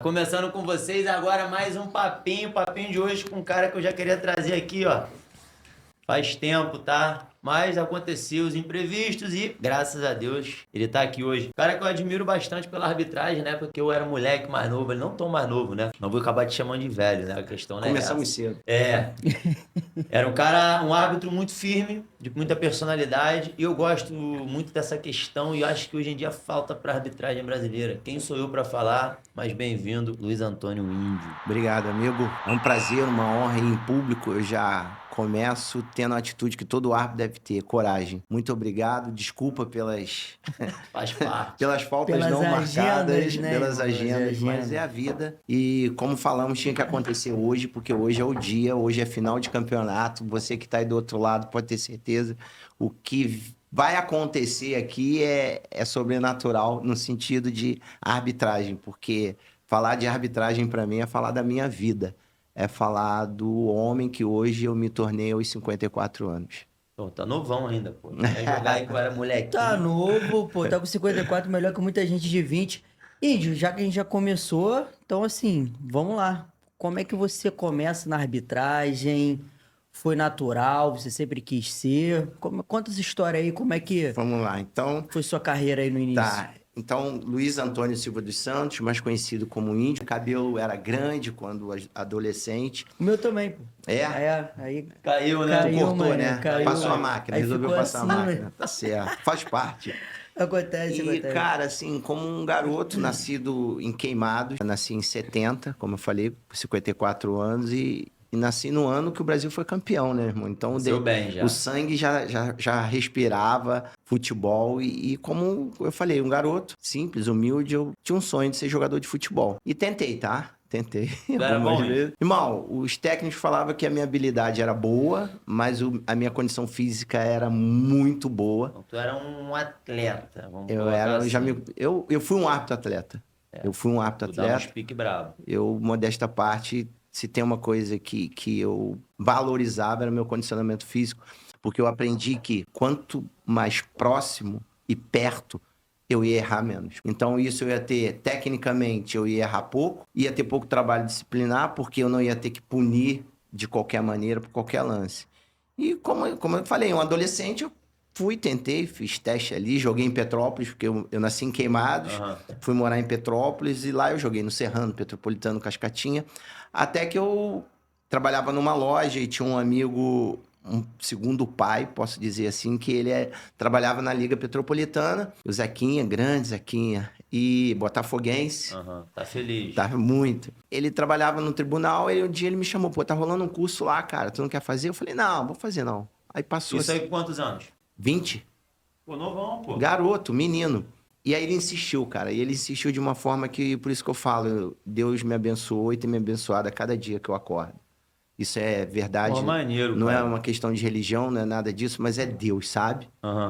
Começando com vocês, agora mais um papinho de hoje com um cara que eu já queria trazer aqui, ó. Faz tempo, tá? Mas aconteceu os imprevistos e, graças a Deus, ele tá aqui hoje. Cara que eu admiro bastante pela arbitragem, né? Porque eu era moleque mais novo, ele não tão mais novo, né? Não vou acabar te chamando de velho, né? A questão não é Começamos essa. cedo. É. Era um cara, um árbitro muito firme, de muita personalidade, e eu gosto muito dessa questão e acho que hoje em dia falta pra arbitragem brasileira. Quem sou eu pra falar? Mas bem-vindo, Luiz Antônio Índio. Obrigado, amigo. É um prazer, uma honra ir em público. Eu já começo tendo a atitude que todo árbitro deve ter, coragem. Muito obrigado. Desculpa Faz parte. pelas faltas Pelas não agendas, marcadas, né, pelas irmão? agendas, mas é a vida. E como falamos, tinha que acontecer hoje, porque hoje é o dia, hoje é final de campeonato. Você que está aí do outro lado pode ter certeza. O que vai acontecer aqui é sobrenatural no sentido de arbitragem, porque falar de arbitragem para mim é falar da minha vida. É falar do homem que hoje eu me tornei aos 54 anos. Pô, tá novão ainda, pô. Vai jogar aí que eu era molequinho. Tá novo, pô, tá com 54, melhor que muita gente de 20. Índio, já que a gente já começou, então assim, vamos lá. Como é que você começa na arbitragem? Foi natural? Você sempre quis ser? Conta essa história aí, como é que Vamos lá, então... foi sua carreira aí no início? Tá, então Luiz Antônio Silva dos Santos, mais conhecido como Índio. O cabelo era grande quando adolescente. O meu também, pô. É? Aí Caiu, né? Caiu, Cortou, mano, né? caiu. Passou a máquina, Aí resolveu ficou passar assim, a máquina. né? Tá certo, faz parte. acontece. E, cara, assim, como um garoto nascido em Queimados, eu nasci em 70, como eu falei, com 54 anos, e nasci no ano que o Brasil foi campeão, né, irmão? Então, Nasceu bem já. o sangue já respirava futebol e como eu falei, um garoto simples, humilde, eu tinha um sonho de ser jogador de futebol. E tentei, tá? Tentei. Era bom, hein? Irmão, os técnicos falavam que a minha habilidade era boa, mas a minha condição física era muito boa. Então, tu era um atleta, vamos Eu colocar era, assim. eu fui um árbitro atleta. Eu fui um árbitro Tu dava uns atleta. pique bravo. Eu, modesta parte, se tem uma coisa que eu valorizava era meu condicionamento físico, porque eu aprendi que quanto mais próximo e perto, eu ia errar menos. Então, isso eu ia ter, tecnicamente, eu ia errar pouco, ia ter pouco trabalho disciplinar, porque eu não ia ter que punir de qualquer maneira, por qualquer lance. E como eu falei, um adolescente, eu tentei, fiz teste ali, joguei em Petrópolis, porque eu nasci em Queimados, fui morar em Petrópolis e lá eu joguei no Serrano, Petropolitano, Cascatinha, até que eu trabalhava numa loja e tinha um amigo, um segundo pai, posso dizer assim, que ele trabalhava na Liga Petropolitana, o Zequinha, grande Zequinha, e botafoguense. Tá feliz. Tava muito. Ele trabalhava no tribunal e um dia ele me chamou, pô, tá rolando um curso lá, cara, tu não quer fazer? Eu falei, não, vou fazer não. Aí passou Isso aí com quantos anos? 20. Pô, novão, pô. Garoto, menino. E aí ele insistiu, cara. E ele insistiu de uma forma que, por isso que eu falo, Deus me abençoou e tem me abençoado a cada dia que eu acordo. Isso é verdade. Pô, maneiro, não cara. é uma questão de religião, não é nada disso, mas é Deus, sabe?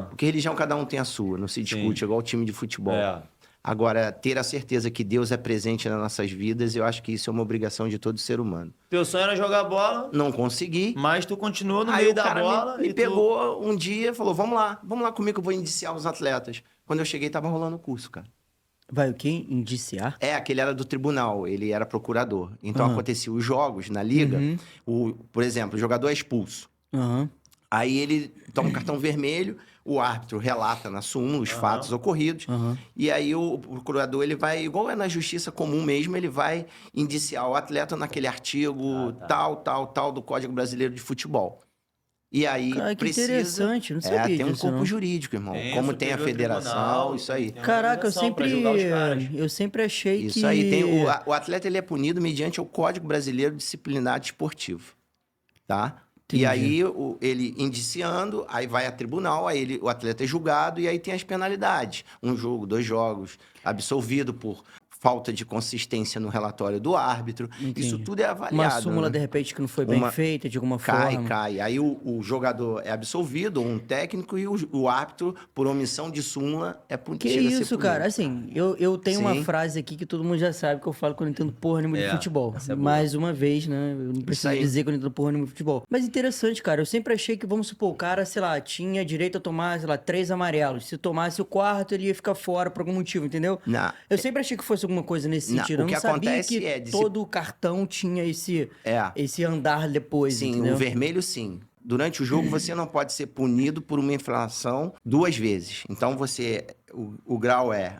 Porque religião cada um tem a sua, não se discute, é igual o time de futebol. É. Agora, ter a certeza que Deus é presente nas nossas vidas, eu acho que isso é uma obrigação de todo ser humano. Teu sonho era jogar bola, Não consegui. mas tu continuou no Aí meio o da cara bola me e tu... pegou um dia e falou, vamos lá comigo que eu vou indiciar os atletas. Quando eu cheguei, tava rolando o curso, cara. Vai o quê? Indiciar? Aquele era do tribunal, ele era procurador. Então, acontecia os jogos na liga, por exemplo, o jogador é expulso. Aí ele toma um cartão vermelho, o árbitro relata na súmula os fatos ocorridos, e aí o procurador, ele vai, igual é na justiça comum mesmo, ele vai indiciar o atleta naquele artigo tal do Código Brasileiro de Futebol. E aí Cara, que precisa... interessante, não sabia tem um disso, corpo não. jurídico, irmão. Tem Como o tem a Superior federação, Tribunal, isso aí. tem uma Caraca, organização pra julgar os caras. eu sempre achei que... Isso aí, tem o atleta ele é punido mediante o Código Brasileiro Disciplinar Desportivo, tá? Entendi. E aí ele indiciando, aí vai a tribunal, aí o atleta é julgado e aí tem as penalidades. 1 jogo, 2 jogos, absolvido por falta de consistência no relatório do árbitro. Entendi. Isso tudo é avaliado. Uma súmula, né? de repente, que não foi bem feita, de alguma forma. Cai. Aí o jogador é absolvido, ou um técnico, e o árbitro, por omissão de súmula, Que chega a ser isso, punido. cara? Assim, eu tenho uma Sim. frase aqui que todo mundo já sabe que eu falo quando eu entendo porra nenhuma de futebol. essa é boa. Mais uma vez, né? Eu não preciso aí. dizer que eu não entendo porra nenhuma de futebol. Mas interessante, cara. Eu sempre achei que, vamos supor, o cara, sei lá, tinha direito a tomar, sei lá, 3 amarelos. Se tomasse o quarto, ele ia ficar fora por algum motivo, entendeu? Não. Eu sempre achei que fosse alguma coisa nesse Não, sentido. o Eu que não sabia acontece que é todo cartão tinha esse andar depois, Sim, entendeu? o vermelho sim. Durante o jogo você não pode ser punido por uma infração 2 vezes. Então o grau é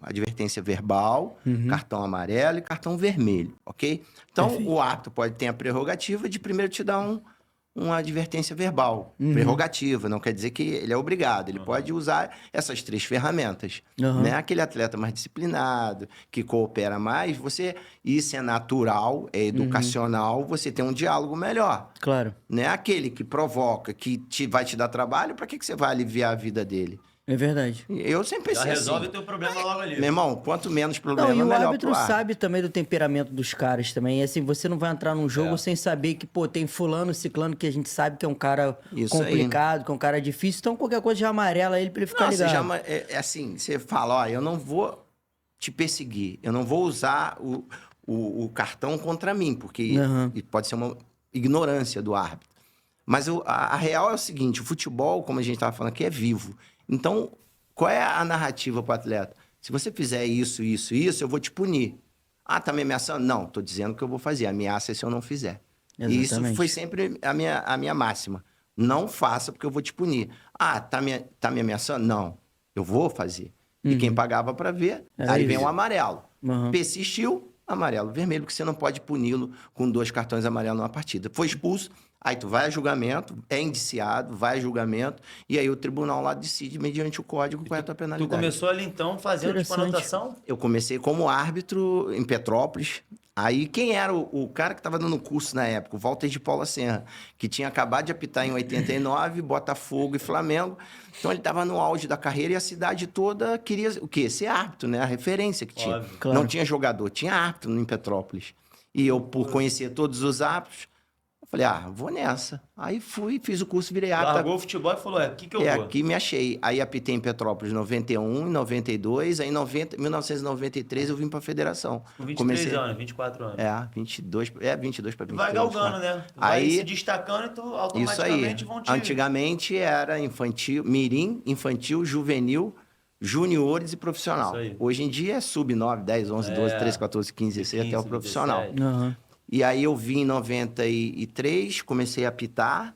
advertência verbal, cartão amarelo e cartão vermelho, ok? Então Perfeito. o árbitro pode ter a prerrogativa de primeiro te dar uma advertência verbal. Prerrogativa, não quer dizer que ele é obrigado. Ele pode usar essas 3 ferramentas. Né? Aquele atleta mais disciplinado, que coopera mais, isso é natural, é educacional, você tem um diálogo melhor. Claro. Né? Aquele que provoca, que vai te dar trabalho, para que você vai aliviar a vida dele? É verdade. Eu sempre Já pensei resolve assim. o teu problema logo ali. Meu irmão, quanto menos Não, problema, e o melhor árbitro pro árbitro. sabe também do temperamento dos caras também. E assim, você não vai entrar num jogo É. sem saber que, pô, tem fulano, ciclano, que a gente sabe que é um cara Isso complicado, que é um cara difícil. Então, qualquer coisa já amarela ele pra ele ficar Não, você ligado. já, é assim, você fala, ó, eu não vou te perseguir, eu não vou usar o cartão contra mim, porque pode ser uma ignorância do árbitro. Mas a real é o seguinte, o futebol, como a gente estava falando aqui, é vivo. Então, qual é a narrativa para o atleta? Se você fizer isso, isso, isso, eu vou te punir. Ah, tá me ameaçando? Não, tô dizendo que eu vou fazer. Ameaça é se eu não fizer. E isso Exatamente. foi sempre a minha máxima. Não faça porque eu vou te punir. Ah, tá me ameaçando? Não, eu vou fazer. E quem pagava para ver, Era aí vem isso. o amarelo. Persistiu, amarelo, vermelho, porque você não pode puni-lo com 2 cartões amarelos numa partida. Foi expulso, aí tu vai a julgamento, é indiciado, vai a julgamento, e aí o tribunal lá decide, mediante o código, qual é a tua Tu penalidade. começou ali então fazendo tipo Interessante. anotação? Eu comecei como árbitro em Petrópolis. Aí quem era o cara que estava dando curso na época? O Walter de Paula Serra, que tinha acabado de apitar em 89, Botafogo e Flamengo. Então ele estava no auge da carreira e a cidade toda queria o quê? Ser árbitro, né? A referência que tinha. Óbvio. Claro. Não tinha jogador, tinha árbitro em Petrópolis. E eu, por conhecer todos os árbitros, eu falei, vou nessa. Aí fui, fiz o curso, virei árbitro. Largou o futebol e falou, aqui que eu vou. Aqui me achei. Aí apitei em Petrópolis em 91, em 92, aí em 1993 eu vim pra federação. Com 23 anos, 24 anos. 22 para 23. Vai galgando, né? Tu vai se destacando e tu Isso aí. automaticamente vão te... Antigamente era infantil, mirim, infantil, juvenil, juniores e profissional. Isso aí. Hoje em dia é sub 9, 10, 11, 12, 13, 14, 15, 16 até o 15, profissional. 17. E aí eu vim em 93, comecei a apitar.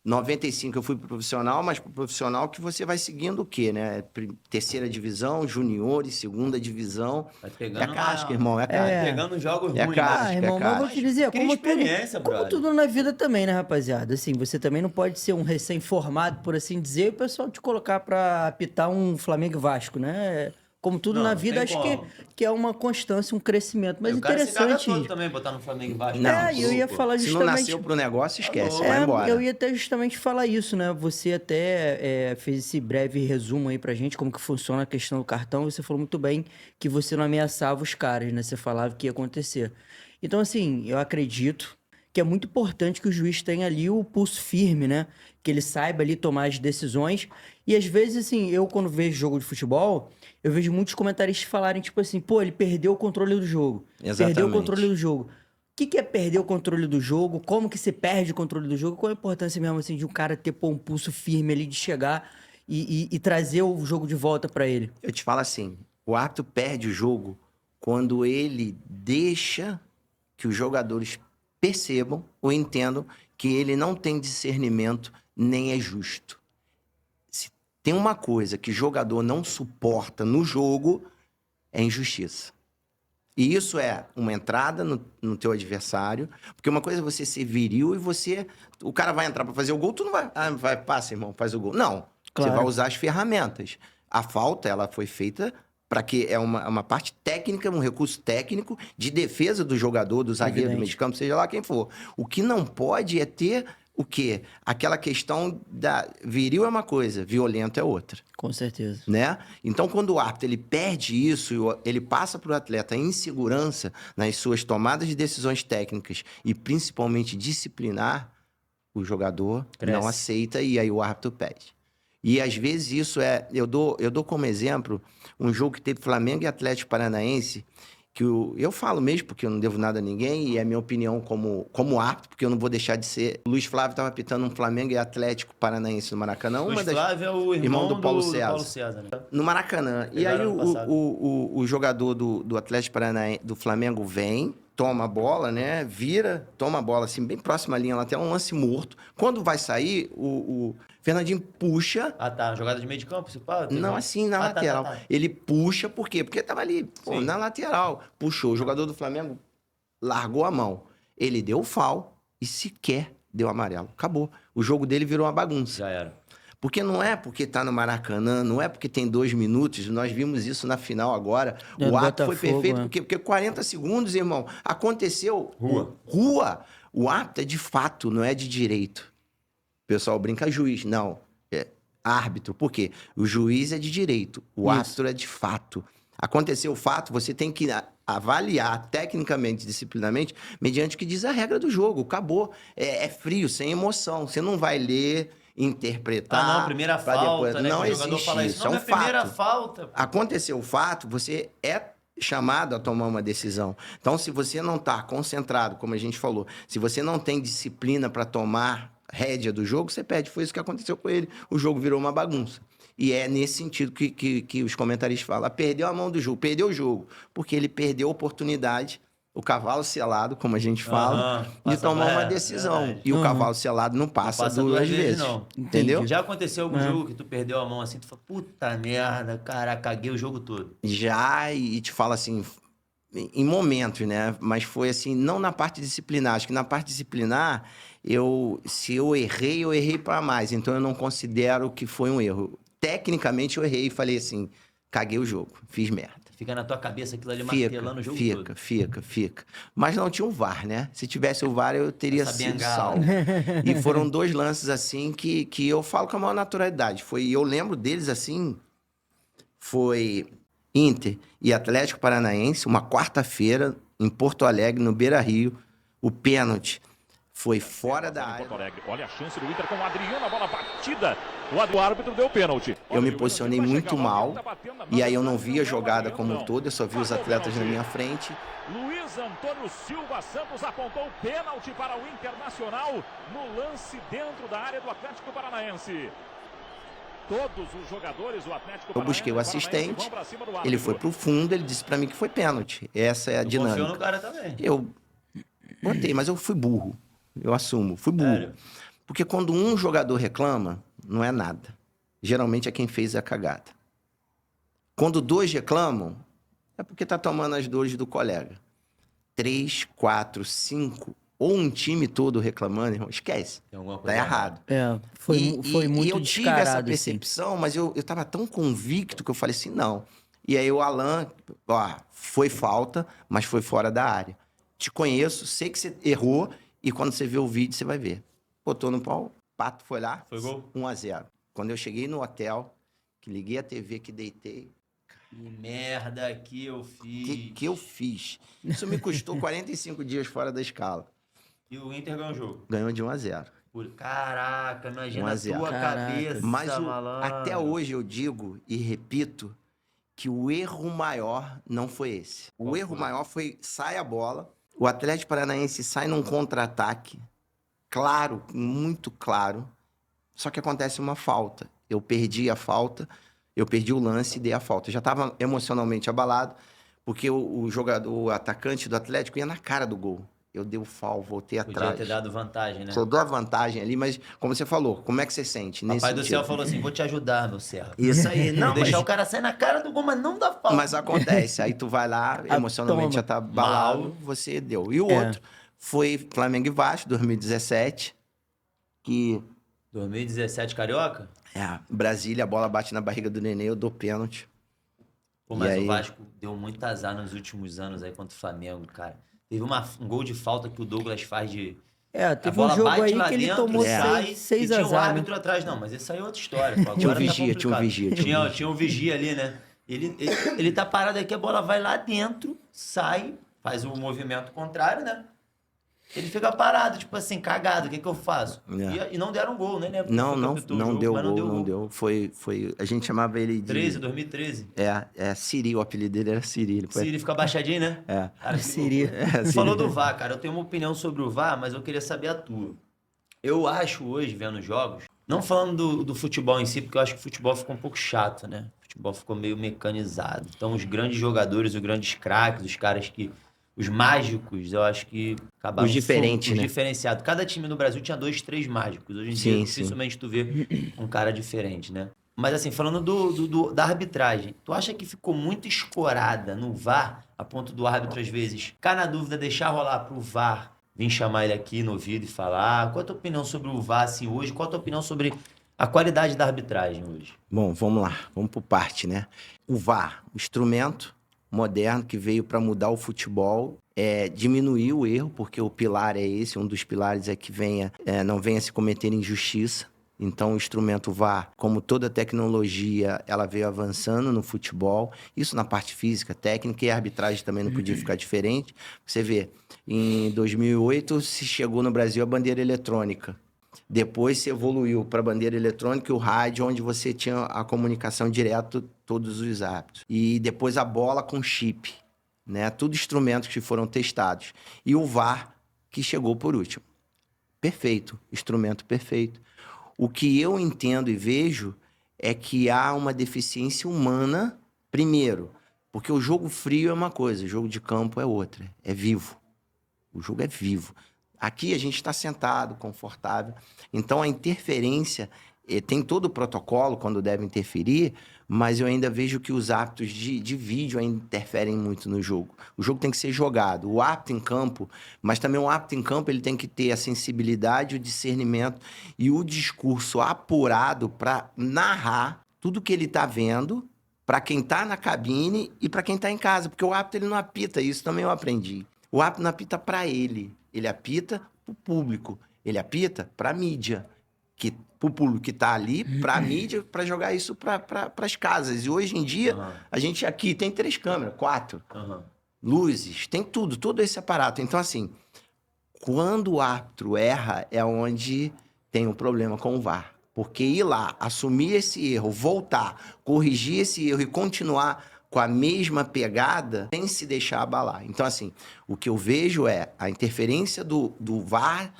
95 eu fui pro profissional, mas pro profissional que você vai seguindo o quê, né? Terceira divisão, juniores, segunda divisão. Vai pegando É casca, irmão, é casca. Pegando jogos É ruins. casca. Irmão, mas eu vou te dizer, Cria como experiência, como brother. tudo na vida também, né, rapaziada? Assim, você também não pode ser um recém-formado, por assim dizer, e o pessoal te colocar pra apitar um Flamengo e Vasco, né? Como tudo Não, na não vida, tem acho como. que é uma constância, um crescimento. Mas O cara se caga interessante. todo também botar no Flamengo embaixo. Não, E eu ia falar Se não justamente. nasceu pro negócio, esquece, louco. vai embora. Eu ia até justamente falar isso, né? Você até fez esse breve resumo aí pra gente, como que funciona a questão do cartão. Você falou muito bem que você não ameaçava os caras, né? Você falava que ia acontecer. Então, assim, eu acredito que é muito importante que o juiz tenha ali o pulso firme, né? Que ele saiba ali tomar as decisões. E às vezes, assim, eu quando vejo jogo de futebol, eu vejo muitos comentaristas falarem, tipo assim, pô, ele perdeu o controle do jogo. Exatamente. Perdeu o controle do jogo. O que é perder o controle do jogo? Como que se perde o controle do jogo? Qual a importância mesmo, assim, de um cara ter, pô, um pulso firme ali de chegar e trazer o jogo de volta pra ele? Eu te falo assim, o árbitro perde o jogo quando ele deixa que os jogadores percebam ou entendam que ele não tem discernimento nem é justo. Se tem uma coisa que jogador não suporta no jogo, é injustiça. E isso é uma entrada no teu adversário, porque uma coisa é você ser viril e o cara vai entrar para fazer o gol, tu não vai, passa, irmão, faz o gol. Não, Claro. você vai usar as ferramentas. A falta, ela foi feita para que é uma parte técnica, um recurso técnico de defesa do jogador, do zagueiro, do Evidente. meio de campo, seja lá quem for. O que não pode é ter o quê? Aquela questão da viril é uma coisa, violento é outra. Com certeza. Né? Então, quando o árbitro ele perde isso, ele passa para o atleta a insegurança nas suas tomadas de decisões técnicas e principalmente disciplinar, o jogador Cresce. não aceita e aí o árbitro perde. E às vezes isso eu dou como exemplo um jogo que teve Flamengo e Atlético Paranaense, eu falo mesmo, porque eu não devo nada a ninguém, e é minha opinião como árbitro, porque eu não vou deixar de ser. Luiz Flávio estava apitando um Flamengo e Atlético Paranaense no Maracanã. Luiz Flávio é o irmão do Paulo César, né? No Maracanã. E aí o jogador do Atlético Paranaense, do Flamengo vem, toma a bola, né? Vira, toma a bola assim, bem próxima à linha lateral, um lance morto. Quando vai sair, o Fernandinho puxa. Ah, tá. Jogada de meio de campo, se pá? Não, assim, na lateral. Tá. Ele puxa, por quê? Porque tava ali, na lateral. Puxou. O jogador do Flamengo largou a mão. Ele deu o foul e sequer deu amarelo. Acabou. O jogo dele virou uma bagunça. Já era. Porque não é porque tá no Maracanã, não é porque tem 2 minutos, nós vimos isso na final agora. O ato foi perfeito, porque 40 segundos, irmão, aconteceu... Rua. O ato é de fato, não é de direito. O pessoal brinca juiz, não. É árbitro. Por quê? O juiz é de direito, o árbitro é de fato. Aconteceu o fato, você tem que avaliar tecnicamente, disciplinamente, mediante o que diz a regra do jogo. Acabou. É frio, sem emoção. Você não vai ler... interpretar. Ah, não, primeira falta, depois... né? Não O jogador existe fala isso, não, é um é primeira fato. falta. Aconteceu o fato, você é chamado a tomar uma decisão. Então, se você não está concentrado, como a gente falou, se você não tem disciplina para tomar rédea do jogo, você perde. Foi isso que aconteceu com ele. O jogo virou uma bagunça. E é nesse sentido que os comentaristas falam. Perdeu a mão do jogo, perdeu o jogo, porque ele perdeu a oportunidade, o cavalo selado, como a gente fala, de tomar uma decisão. Verdade. E o cavalo selado não passa duas vezes. Não. Entendeu? Já aconteceu algum jogo que tu perdeu a mão assim, tu fala, puta merda, cara, caguei o jogo todo. Já, e te falo assim, em momentos, né? Mas foi assim, não na parte disciplinar. Acho que na parte disciplinar, se eu errei para mais. Então eu não considero que foi um erro. Tecnicamente eu errei e falei assim, caguei o jogo, fiz merda. Fica na tua cabeça aquilo ali martelando o jogo todo. Fica. Mas não tinha o VAR, né? Se tivesse o VAR, eu teria sido salvo. E foram 2 lances, assim, que eu falo com a maior naturalidade. Eu lembro deles, assim, foi Inter e Atlético Paranaense, uma quarta-feira, em Porto Alegre, no Beira-Rio. O pênalti foi fora da área. Olha a chance do Inter com o Adriano, a bola batida. O árbitro deu pênalti. Eu me posicionei muito mal, e aí eu não vi a jogada como um todo, eu só vi os atletas na minha frente. Luiz Antônio Silva Santos apontou o pênalti para o Internacional no lance dentro da área do Atlético Paranaense. Todos os jogadores do Atlético Paranaense. Eu busquei o assistente, ele foi pro fundo, ele disse pra mim que foi pênalti. Essa é a dinâmica. Confiou no cara também. Eu botei, mas eu fui burro. Eu assumo, fui burro. Sério? Porque quando um jogador reclama, não é nada. Geralmente é quem fez a cagada. Quando 2 reclamam, é porque tá tomando as dores do colega. 3, 4, 5, ou um time todo reclamando, irmão, esquece. Tem alguma Tá coisa errado. Foi muito e eu tive essa descarado, assim. percepção, mas eu tava tão convicto que eu falei assim, não. E aí o Alan, foi falta, mas foi fora da área. Te conheço, sei que você errou, e quando você vê o vídeo, você vai ver. Botou no pau, Pato foi lá, Foi gol? 1-0. Quando eu cheguei no hotel, que liguei a TV, que deitei, Que merda que eu fiz. que eu fiz? Isso me custou 45 dias fora da escala. E o Inter ganhou o jogo. Ganhou de 1-0. Caraca, imagina 1 a a 0. tua Caraca. cabeça, Mas malandro. até hoje eu digo e repito que o erro maior não foi esse. O erro maior foi sai a bola, o Atlético Paranaense sai num contra-ataque, claro, muito claro, só que acontece uma falta. Eu perdi a falta, eu perdi o lance e dei a falta. Eu já estava emocionalmente abalado, porque o jogador, o atacante do Atlético ia na cara do gol. Eu dei o foul, voltei atrás. Podia ter dado vantagem, né? Só dou a vantagem ali, mas como você falou, como é que você sente? Papai nesse do sentido? céu falou assim, vou te ajudar, meu servo. Isso aí, não, Vou deixar mas... o cara sair na cara do gol, mas não dá falta. Mas acontece, aí tu vai lá, emocionalmente já tá abalado, você deu. E o outro foi Flamengo e Vasco, 2017, que... 2017 Carioca? Brasília, a bola bate na barriga do Nenê, eu dou pênalti. Pô, mas aí? o Vasco deu muito azar nos últimos anos aí contra o Flamengo, cara. Teve um gol de falta que o Douglas faz de... a Teve bola um jogo bate aí lá que ele dentro, tomou sai, 6 e tinha um azar, né? árbitro atrás, não, mas isso aí é outra história. Pô. Agora Tinha um tá vigia, tinha um complicado. vigia. Tinha um vigia ali, né? Ele tá parado aqui, a bola vai lá dentro, sai, faz o movimento contrário, né? ele fica parado, tipo assim, cagado, o que eu faço? É. E não deram gol, né? Não deu gol. Foi, a gente chamava ele de... 2013. É Siri, o apelido dele era Siri. Siri fica abaixadinho, né? É. Cara, Siri. Tu falou do VAR, cara. Eu tenho uma opinião sobre o VAR, mas eu queria saber a tua. Eu acho hoje, vendo jogos, não falando do futebol em si, porque eu acho que o futebol ficou um pouco chato, né? O futebol ficou meio mecanizado. Então, os grandes jogadores, os grandes craques, os caras que... Os mágicos, eu acho que acabaram... Os diferentes, né? Diferenciados. Cada time no Brasil tinha 2, 3 mágicos. Hoje em dia, dificilmente tu vê um cara diferente, né? Mas assim, falando da arbitragem, tu acha que ficou muito escorada no VAR, a ponto do árbitro, às vezes, ficar na dúvida, deixar rolar pro VAR, vir chamar ele aqui no ouvido e falar? Qual a tua opinião sobre o VAR, assim, hoje? Qual a tua opinião sobre a qualidade da arbitragem hoje? Bom, vamos lá. Vamos por parte, né? O VAR, o instrumento moderno que veio para mudar o futebol, diminuir o erro, porque o pilar é esse, um dos pilares é que não venha se cometer injustiça. Então, o instrumento VAR, como toda tecnologia, ela veio avançando no futebol. Isso na parte física, técnica, e a arbitragem também não podia ficar diferente. Você vê, em 2008 se chegou no Brasil a bandeira eletrônica. Depois se evoluiu para a bandeira eletrônica e o rádio, onde você tinha a comunicação direto, todos os árbitros. E depois a bola com chip, né? Tudo instrumentos que foram testados. E o VAR, que chegou por último. Perfeito, instrumento perfeito. O que eu entendo e vejo é que há uma deficiência humana, primeiro, porque o jogo frio é uma coisa, o jogo de campo é outra, é vivo. O jogo é vivo. Aqui a gente está sentado, confortável. Então, a interferência, tem todo o protocolo quando deve interferir, mas eu ainda vejo que os árbitros de vídeo ainda interferem muito no jogo. O jogo tem que ser jogado. O árbitro em campo, mas também o árbitro em campo, ele tem que ter a sensibilidade, o discernimento e o discurso apurado para narrar tudo que ele está vendo para quem está na cabine e para quem está em casa. Porque o árbitro ele não apita, isso também eu aprendi. O árbitro não apita para ele. Ele apita para o público, ele apita para a mídia, para o público que está ali, para a mídia, para jogar isso para as casas. E hoje em dia, a gente aqui tem 3 câmeras, 4, luzes, tem tudo, todo esse aparato. Então, assim, quando o árbitro erra, é onde tem um problema com o VAR. Porque ir lá, assumir esse erro, voltar, corrigir esse erro e continuar com a mesma pegada, sem se deixar abalar. Então, assim, o que eu vejo é a interferência do VAR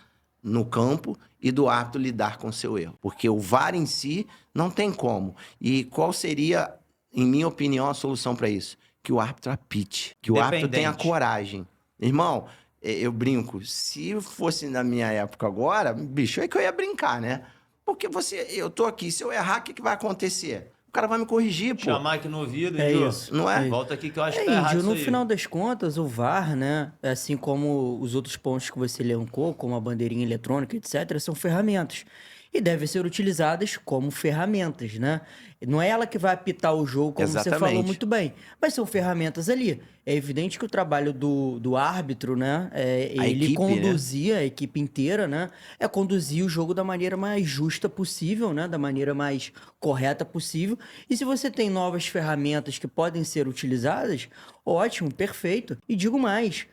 no campo e do árbitro lidar com o seu erro. Porque o VAR em si não tem como. E qual seria, em minha opinião, a solução para isso? Que o árbitro apite, que o árbitro tenha coragem. Irmão, eu brinco, se fosse na minha época agora, bicho, é que eu ia brincar, né? Porque eu tô aqui, se eu errar, o que vai acontecer? O cara vai me corrigir, pô. Chamar aqui no ouvido, É Índio. isso. Não é? Volta aqui que eu acho que tá errado No isso aí. final das contas, o VAR, né, assim como os outros pontos que você elencou, como a bandeirinha eletrônica, etc., são ferramentas. E devem ser utilizadas como ferramentas, né? Não é ela que vai apitar o jogo, como você falou muito bem. Mas são ferramentas ali. É evidente que o trabalho do árbitro, né? Ele conduzir, né? A equipe inteira, né? É conduzir o jogo da maneira mais justa possível, né? Da maneira mais correta possível. E se você tem novas ferramentas que podem ser utilizadas, ótimo, perfeito. E digo mais,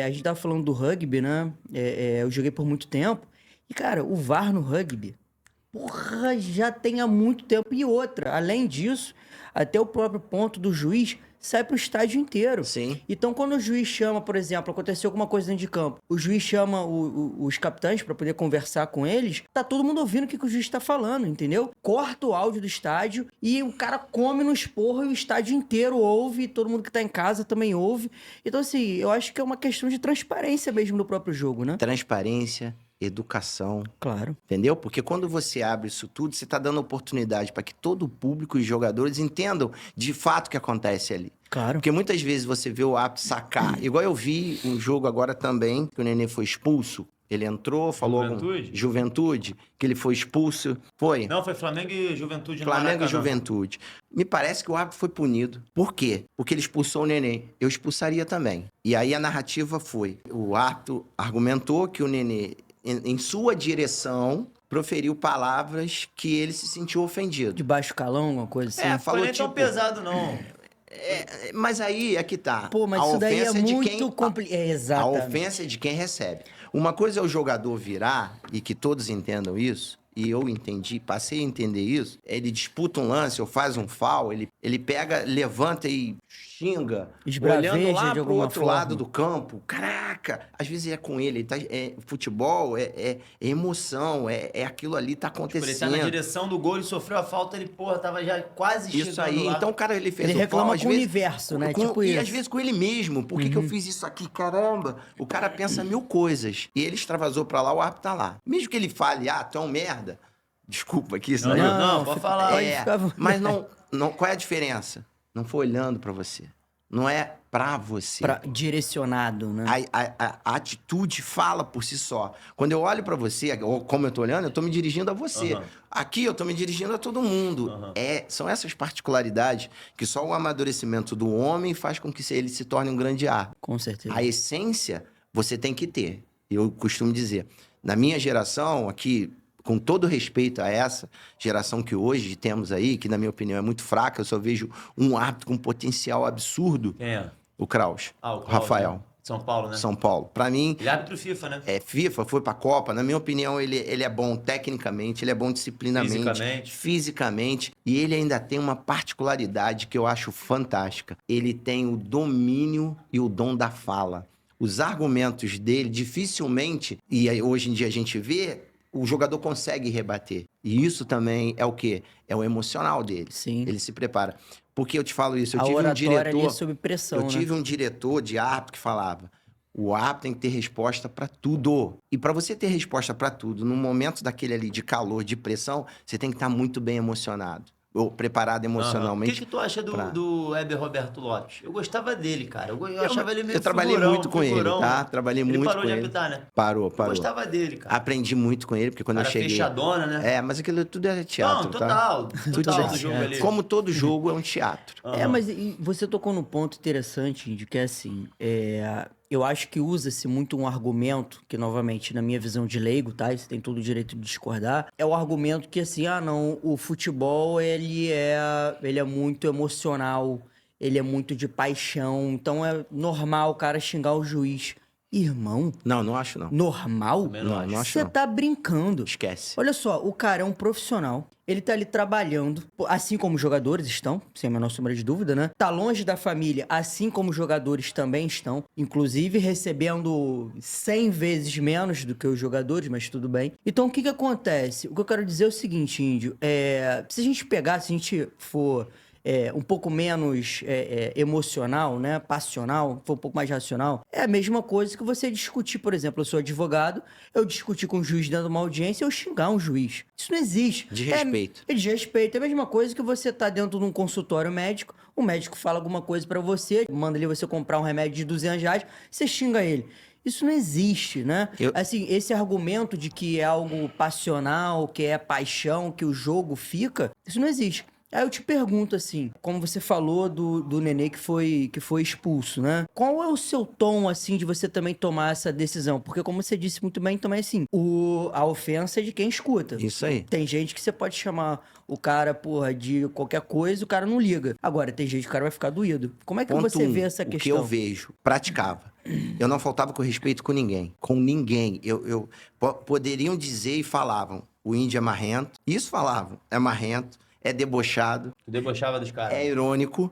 a gente tava falando do rugby, né? Eu joguei por muito tempo. E, cara, o VAR no rugby, porra, já tem há muito tempo. E outra, além disso, até o próprio ponto do juiz sai pro estádio inteiro. Sim. Então, quando o juiz chama, por exemplo, aconteceu alguma coisa dentro de campo, o juiz chama os capitães para poder conversar com eles, tá todo mundo ouvindo o que o juiz tá falando, entendeu? Corta o áudio do estádio e o cara come no esporro e o estádio inteiro ouve, e todo mundo que tá em casa também ouve. Então, assim, eu acho que é uma questão de transparência mesmo no próprio jogo, né? Transparência, educação. Claro. Entendeu? Porque quando você abre isso tudo, você está dando oportunidade para que todo o público e os jogadores entendam de fato o que acontece ali. Claro. Porque muitas vezes você vê o árbitro sacar. Igual eu vi um jogo agora também, que o Nenê foi expulso. Ele entrou, falou... Juventude, que ele foi expulso. Foi. Não, foi Flamengo e Juventude. Flamengo e Juventude. Me parece que o árbitro foi punido. Por quê? Porque ele expulsou o Nenê. Eu expulsaria também. E aí a narrativa foi... O árbitro argumentou que o Nenê, em sua direção, proferiu palavras que ele se sentiu ofendido. De baixo calão, alguma coisa assim? Falou nem tão pesado, não. Mas aí é que tá. Pô, mas A isso daí é ofensa de muito complicado. A Exatamente. ofensa é de quem recebe. Uma coisa é o jogador virar, e que todos entendam isso, e eu entendi, passei a entender isso. Ele disputa um lance ou faz um foul, ele pega, levanta e xinga, Esbraveja olhando lá de pro alguma outro forma. lado do campo. Caraca! Às vezes é com ele, futebol é emoção, é aquilo ali tá Tipo, ele acontecendo. tá na direção do gol, ele sofreu a falta, ele, porra, tava já quase chegando Isso aí, lá. então o cara ele fez Ele o reclama foul, às com o vezes, universo, né? Tipo e isso. às vezes com ele mesmo. Por que que eu fiz isso aqui? Caramba! O cara pensa mil coisas. E ele extravasou pra lá, o árbitro tá lá. Mesmo que ele fale, tu é um merda. Desculpa aqui, isso Não, daí. não, pode falar. Pode ficar à vontade. Mas não, qual é a diferença? Não foi olhando pra você. Não é pra você. Direcionado, né? A atitude fala por si só. Quando eu olho pra você, ou como eu tô olhando, eu tô me dirigindo a você. Aham. Aqui eu tô me dirigindo a todo mundo. Aham. São essas particularidades que só o amadurecimento do homem faz com que ele se torne um grande árbitro. Com certeza. A essência você tem que ter. Eu costumo dizer, na minha geração, aqui, com todo respeito a essa geração que hoje temos aí, que na minha opinião é muito fraca, eu só vejo um árbitro com potencial absurdo, Quem é? o Kraus, O o Cláudio, Rafael, né? São Paulo, né? São Paulo. Pra mim, Ele é árbitro FIFA, né? FIFA, foi pra Copa. Na minha opinião, ele é bom tecnicamente, ele é bom disciplinamente, fisicamente, e ele ainda tem uma particularidade que eu acho fantástica. Ele tem o domínio e o dom da fala. Os argumentos dele, dificilmente, e aí hoje em dia a gente vê, o jogador consegue rebater. E isso também é o quê? É o emocional dele. Sim. Ele se prepara. Porque eu te falo isso, eu A tive um oratória ali diretor... é sob pressão, Eu né? tive um diretor de árbitro que falava: o árbitro tem que ter resposta pra tudo. E pra você ter resposta pra tudo, num momento daquele ali de calor, de pressão, você tem que estar muito bem emocionado. Ou preparado Aham. O emocionalmente. que tu acha do Heber Roberto Lopes? Eu gostava dele, cara. Eu achava ele meio Eu trabalhei figurão, muito com figurão, ele, tá? né? Trabalhei Ele muito parou com de ele. apitar, né? Parou. Eu gostava dele, cara. Aprendi muito com ele, porque quando Cara eu cheguei... fechadona, né? Mas aquilo tudo é teatro, Não, tá? total. Tudo Total é do jogo ali. Como todo jogo é um teatro. É, mas você tocou num ponto interessante, de que assim, eu acho que usa-se muito um argumento, que novamente, na minha visão de leigo, tá? Você tem todo o direito de discordar, é o argumento que assim, não, o futebol, ele é muito emocional, ele é muito de paixão, então é normal o cara xingar o juiz. Irmão, Não acho não. normal? Também não acho. acho Você não. tá brincando. Esquece. Olha só, o cara é um profissional, ele tá ali trabalhando, assim como os jogadores estão, sem a menor sombra de dúvida, né? Tá longe da família, assim como os jogadores também estão, inclusive recebendo 100 vezes menos do que os jogadores, mas tudo bem. Então, o que que acontece? O que eu quero dizer é o seguinte, Índio, se a gente for... um pouco menos emocional, né? Passional, for um pouco mais racional, é a mesma coisa que você discutir, por exemplo, eu sou advogado, eu discutir com um juiz dentro de uma audiência, eu xingar um juiz. Isso não existe. De respeito. É de respeito. É a mesma coisa que você tá dentro de um consultório médico, o médico fala alguma coisa pra você, manda ali você comprar um remédio de R$200, você xinga ele. Isso não existe, né? Assim, esse argumento de que é algo passional, que é paixão, que o jogo fica, isso não existe. Aí eu te pergunto assim, como você falou do Nenê que foi expulso, né? Qual é o seu tom, assim, de você também tomar essa decisão? Porque como você disse muito bem também, assim, a ofensa é de quem escuta. Isso aí. Tem gente que você pode chamar o cara, porra, de qualquer coisa, o cara não liga. Agora, tem gente que o cara vai ficar doído. Como é que você vê essa O que questão? eu vejo, praticava. Eu não faltava com respeito com ninguém. Com ninguém. Poderiam dizer e falavam, o índio é marrento. Isso falavam, é marrento. É debochado, Tu debochava dos caras. é irônico,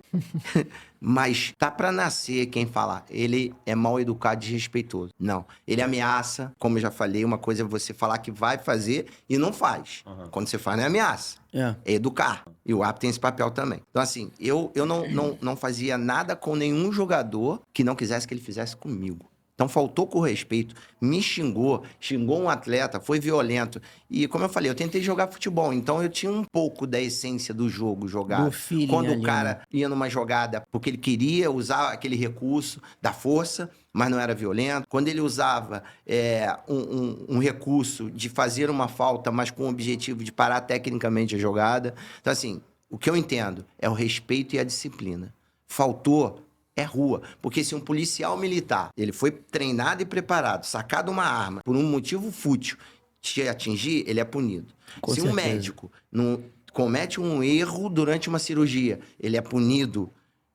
mas tá pra nascer quem falar. Ele é mal educado e desrespeitoso. Não. Ele ameaça, como eu já falei, uma coisa é você falar que vai fazer e não faz. Quando você faz, não é ameaça. É educar. E o árbitro tem esse papel também. Então, assim, eu não fazia nada com nenhum jogador que não quisesse que ele fizesse comigo. Então, faltou com respeito, me xingou um atleta, foi violento. E, como eu falei, eu tentei jogar futebol, então eu tinha um pouco da essência do jogo jogado. Do feeling Quando ali, o cara ia numa jogada porque ele queria usar aquele recurso da força, mas não era violento. Quando ele usava um recurso de fazer uma falta, mas com o objetivo de parar tecnicamente a jogada. Então, assim, o que eu entendo é o respeito e a disciplina. Faltou... é rua. Porque se um policial militar, ele foi treinado e preparado, sacado uma arma, por um motivo fútil, te atingir, ele é punido. Com se um certeza. médico não comete um erro durante uma cirurgia, ele é punido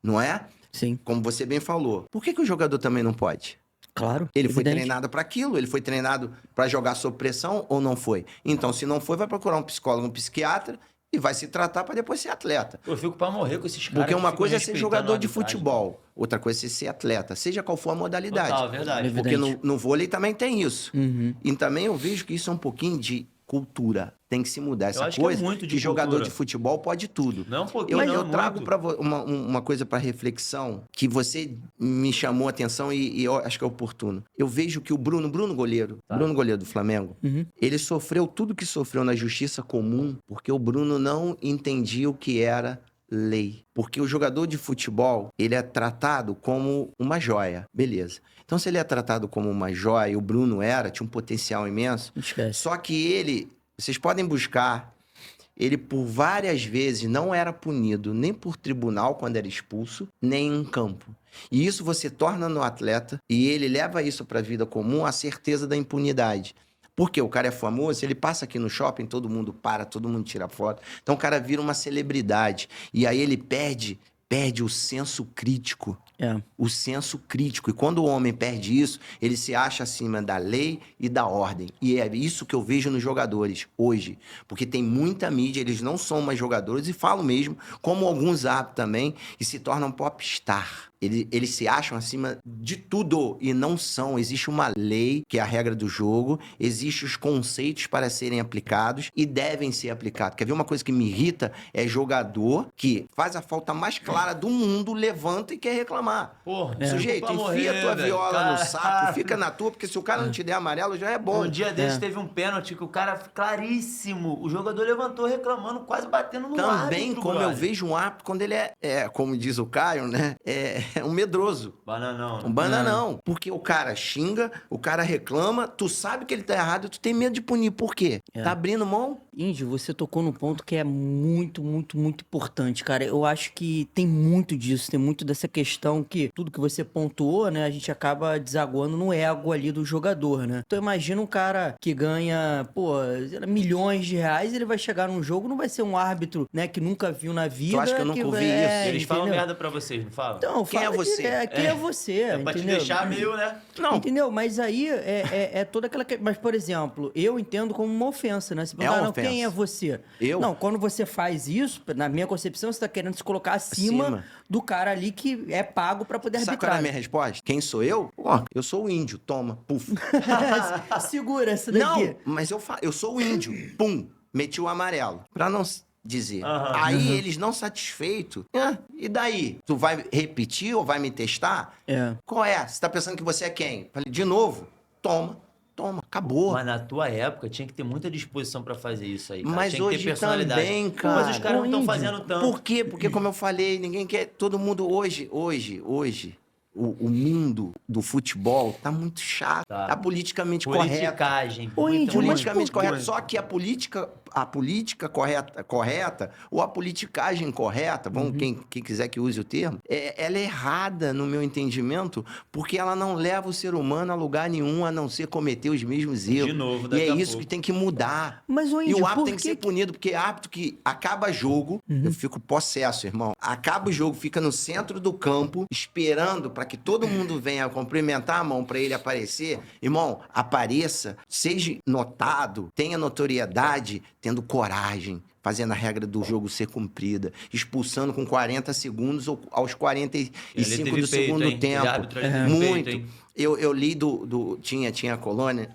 não é? Sim, Como você bem falou. Por que o jogador também não pode? claro. Ele foi evidente. treinado para aquilo, ele foi treinado para jogar sob pressão ou não foi? Então, se não foi, vai procurar um psicólogo, um psiquiatra e vai se tratar para depois ser atleta. Eu fico pra morrer com esses caras. Porque que uma ficam coisa é ser respeitando jogador a de arbitragem. futebol, outra coisa é ser atleta, seja qual for a modalidade. Total, verdade. Evidente. Porque no vôlei também tem isso. Uhum. E também eu vejo que isso é um pouquinho de cultura. Tem que se mudar essa acho que é coisa. muito de jogador cultura. de futebol pode tudo. Não é um pouquinho, Eu não, trago muito. para uma coisa para reflexão que você me chamou a atenção e eu acho que é oportuno. Eu vejo que o Bruno goleiro, Tá. Bruno goleiro do Flamengo, Uhum. ele sofreu tudo que sofreu na justiça comum porque o Bruno não entendia o que era lei. Porque o jogador de futebol, ele é tratado como uma joia. Beleza. Então, se ele é tratado como uma joia, e o Bruno tinha um potencial imenso, Não esquece. só que ele, vocês podem buscar, ele por várias vezes não era punido nem por tribunal quando era expulso, nem em campo. E isso você torna no atleta e ele leva isso para a vida comum, a certeza da impunidade. Porque o cara é famoso, ele passa aqui no shopping, todo mundo para, todo mundo tira foto. Então o cara vira uma celebridade. E aí ele perde o senso crítico. É. O senso crítico. E quando o homem perde isso, ele se acha acima da lei e da ordem. E é isso que eu vejo nos jogadores hoje. Porque tem muita mídia, eles não são mais jogadores e falam mesmo, como alguns árbitros também, e se tornam popstar. Eles se acham acima de tudo e não são. Existe uma lei, que é a regra do jogo, existem os conceitos para serem aplicados e devem ser aplicados. Quer ver uma coisa que me irrita? É jogador que faz a falta mais clara do mundo, levanta e quer reclamar. Porra, Sujeito, pra enfia morrer, a tua velho. viola Cara, no saco, fica na tua, porque se o cara não te der amarelo, já é bom. Um dia desses É. teve um pênalti que o cara, claríssimo, o jogador levantou reclamando, quase batendo no Também, árbitro, como eu brother. vejo um árbitro, quando ele como diz o Caio, né? É um medroso. Bananão. Um bananão. Porque o cara xinga, o cara reclama, tu sabe que ele tá errado e tu tem medo de punir. Por quê? É. Tá abrindo mão? Índio, você tocou num ponto que é muito, muito, muito importante, cara. Eu acho que tem muito disso, tem muito dessa questão que tudo que você pontuou, né, a gente acaba desaguando no ego ali do jogador, né? Então imagina um cara que ganha, milhões de reais, ele vai chegar num jogo, não vai ser um árbitro, né, que nunca viu na vida. acha que eu nunca ouvi isso? Eles falam entendeu? merda pra vocês, não falam? Então, Quem é fala você? quem é você, É pra te entendeu? deixar meio, né? Não. Entendeu? Mas aí é toda aquela... Mas, por exemplo, eu entendo como uma ofensa, né? Você pergunta, uma não, quem é ofensa. você? Eu? Não, quando você faz isso, na minha concepção, você tá querendo se colocar acima do cara ali que é pago pra poder Sabe qual é a arbitrar. minha resposta? Quem sou eu? Eu sou o índio. Toma. Puf. Segura essa daqui. Não, mas eu sou o índio. Pum. Meti o amarelo. Pra não dizer. Aham. Aí eles não satisfeitos. E daí? Tu vai repetir ou vai me testar? É. Qual é? Você tá pensando que você é quem? Falei, de novo? Toma, acabou. Mas na tua época tinha que ter muita disposição pra fazer isso aí, cara. Mas tinha que ter hoje personalidade. também, Pô, cara. Mas os caras não estão Índio. fazendo tanto. Por quê? Porque, como eu falei, ninguém quer. Todo mundo hoje, o mundo do futebol tá muito chato. Tá. Tá politicamente correto. Politicagem. Ô, muita Índio, mas Politicamente por quê? correto. Só que a política correta ou a politicagem correta, quem quiser que use o termo, ela é errada no meu entendimento, porque ela não leva o ser humano a lugar nenhum a não ser cometer os mesmos erros. novo, e daqui é a isso pouco. que tem que mudar. Mas, ô, E Índio, o árbitro por tem que que ser punido, porque árbitro que acaba jogo, eu fico possesso, irmão. Acaba o jogo, fica no centro do campo, esperando para que todo mundo venha cumprimentar a mão para ele aparecer. Irmão, apareça, seja notado, tenha notoriedade, tendo coragem, fazendo a regra do jogo ser cumprida, expulsando com 40 segundos ou aos 45 teve do peito, segundo hein? tempo. Aquele árbitro ali teve Muito. peito, hein? Eu li tinha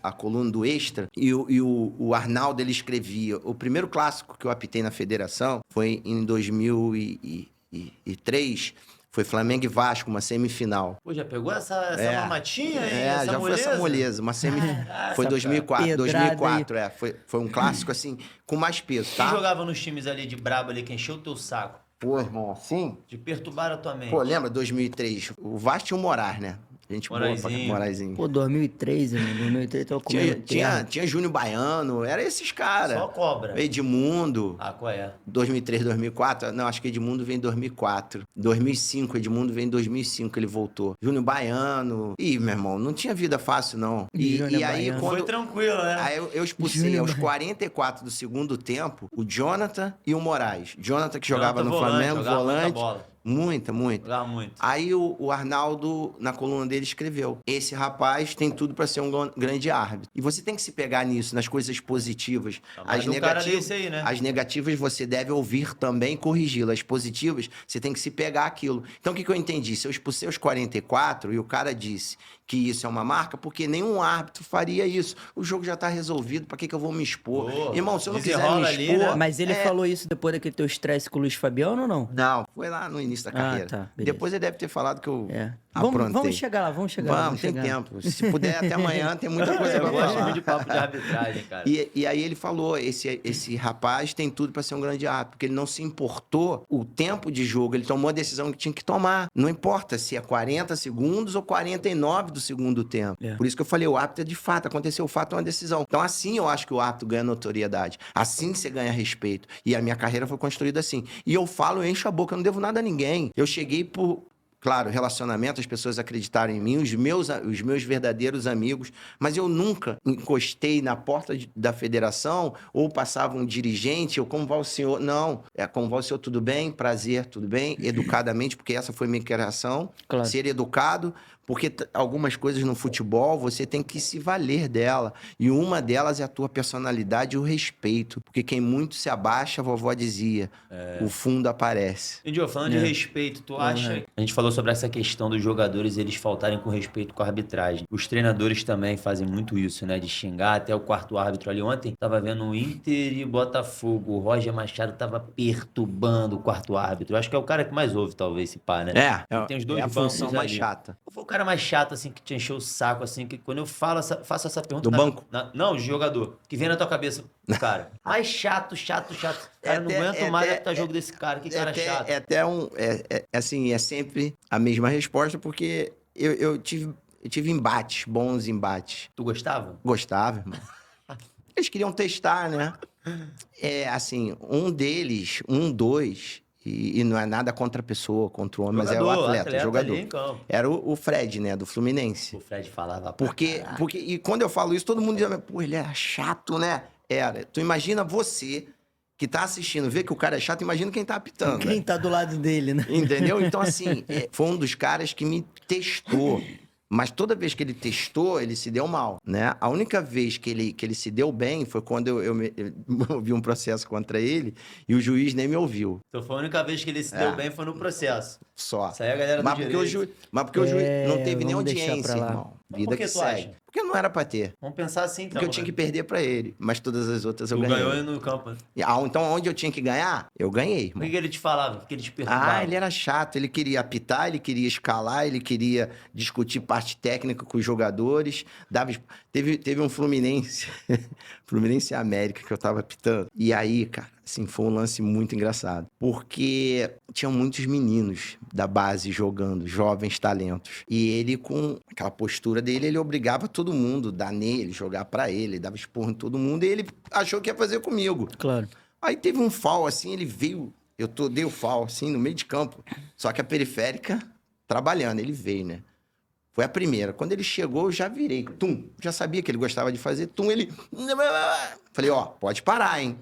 a coluna do Extra, e o Arnaldo, ele escrevia, o primeiro clássico que eu apitei na federação foi em 2003, foi Flamengo e Vasco, uma semifinal. Pô, já pegou essa mamatinha, hein? Já foi essa moleza, uma semifinal. Foi 2004, pedrada 2004, foi um clássico assim, com mais peso, Quem tá? jogava nos times ali de brabo ali, que encheu o teu saco? Pô, irmão, assim? De perturbar a tua mente? Pô, lembra 2003? O Vasco tinha o Moraes, né? Gente boa pra Moraizinho. Moraizinho. Pô, 2003, irmão. 2003 tava comendo terra. Tinha Júnior Baiano, era esses caras. Só cobra. Edmundo. Ah, qual é? 2003, 2004? Não, acho que Edmundo vem em 2004. 2005, Edmundo vem em 2005, ele voltou. Júnior Baiano. Ih, meu irmão, não tinha vida fácil, não. E Júnior aí, Baiano. quando... Foi tranquilo, né? Aí eu expulsei Júnior aos Baiano. 44 do segundo tempo o Jonathan e o Moraes. Jonathan que jogava Jonathan no volante, Flamengo, jogava muita volante. bola. Muita. Jogava muito. Aí o Arnaldo, na coluna dele, escreveu: esse rapaz tem tudo para ser um grande árbitro. E você tem que se pegar nisso, nas coisas positivas. Mais um cara desse aí, né? As negativas você deve ouvir também e corrigi-las. As positivas, você tem que se pegar aquilo. Então, o que eu entendi? Se eu expulsei os 44 e o cara disse que isso é uma marca, porque nenhum árbitro faria isso. O jogo já tá resolvido, pra que eu vou me expor? Pô, Irmão, se eu não quiser me desenrola expor... ali, né? Mas ele falou isso depois daquele teu estresse com o Luiz Fabiano ou não? Não, foi lá no início da carreira. Tá, beleza. Depois ele deve ter falado que eu Vamos aprontei. chegar lá, vamos chegar lá. Vamos, tem tempo. Se puder, até amanhã tem muita coisa Eu pra gosto falar. muito de papo de arbitragem, cara. E aí ele falou, esse rapaz tem tudo pra ser um grande árbitro, porque ele não se importou o tempo de jogo, ele tomou a decisão que tinha que tomar. Não importa se é 40 segundos ou 49 do segundo tempo. Por isso que eu falei, o árbitro é de fato, aconteceu o fato, é uma decisão. Então assim eu acho que o árbitro ganha notoriedade, assim você ganha respeito. E a minha carreira foi construída assim. E eu falo, eu encho a boca, eu não devo nada a ninguém. Eu cheguei por... Claro, relacionamento, as pessoas acreditaram em mim, os meus verdadeiros amigos, mas eu nunca encostei na porta da federação ou passava um dirigente, ou como vai o senhor? Não, como vai o senhor, tudo bem? Prazer, tudo bem? Educadamente, porque essa foi minha criação, Claro. ser educado, porque algumas coisas no futebol você tem que se valer dela, e uma delas é a tua personalidade e o respeito, porque quem muito se abaixa, a vovó dizia, o fundo aparece. Entendi, falando de respeito, tu acha... A gente falou sobre essa questão dos jogadores, eles faltarem com respeito com a arbitragem. Os treinadores também fazem muito isso, né? De xingar até o quarto árbitro ali. Ontem, tava vendo o Inter e Botafogo. O Roger Machado tava perturbando o quarto árbitro. Eu acho que é o cara que mais ouve, talvez, esse pá, né? Tem os dois é a função bancos mais ali. chata. Qual foi o cara mais chato, assim, que te encheu o saco, assim, que quando eu faço essa pergunta... Do banco? Não, de jogador. Que vem na tua cabeça, cara. Mais chato. Cara, não aguento mais apitar jogo desse cara. Que cara chato. É até assim, é sempre a mesma resposta, porque eu tive embates, bons embates. Tu gostava? Gostava, irmão. Eles queriam testar, né? Assim, um deles, dois, e não é nada contra a pessoa, contra o homem, mas é o atleta jogador. Ali em campo. Era o Fred, né, do Fluminense. O Fred falava Porque, e quando eu falo isso, todo mundo diz, pô, ele era chato, né? Era. Tu imagina você que tá assistindo, vê que o cara é chato, imagina quem tá apitando. Quem tá do lado dele, né? Entendeu? Então, assim, foi um dos caras que me testou. Mas toda vez que ele testou, ele se deu mal, né? A única vez que ele se deu bem foi quando eu vi um processo contra ele e o juiz nem me ouviu. Então foi a única vez que ele se deu bem foi no processo. Só. Isso aí é a galera do Mas porque o juiz não teve nem vamos deixar audiência, pra lá. irmão. Mas Vida por que que tu segue. acha? Porque não era pra ter. Vamos pensar assim, então. Porque eu tinha que perder pra ele. Mas todas as outras eu Tu ganhei. ganhou no campo. Então, onde eu tinha que ganhar, eu ganhei, O irmão. que ele te falava? O que ele te perguntava? Ele era chato, ele queria apitar, ele queria escalar, ele queria discutir parte técnica com os jogadores. Teve um Fluminense, Fluminense e América que eu tava apitando. E aí, cara, assim, foi um lance muito engraçado. Porque tinham muitos meninos da base jogando, jovens talentos. E ele, com aquela postura dele, ele obrigava todo mundo a dar nele, jogar pra ele, dava esporro em todo mundo. E ele achou que ia fazer comigo. Claro. Aí teve um foul, assim, ele veio... dei o foul, assim, no meio de campo. Só que a periférica, trabalhando, ele veio, né? Foi a primeira. Quando ele chegou, eu já virei. Tum. Já sabia que ele gostava de fazer. Tum, ele... Falei, pode parar, hein?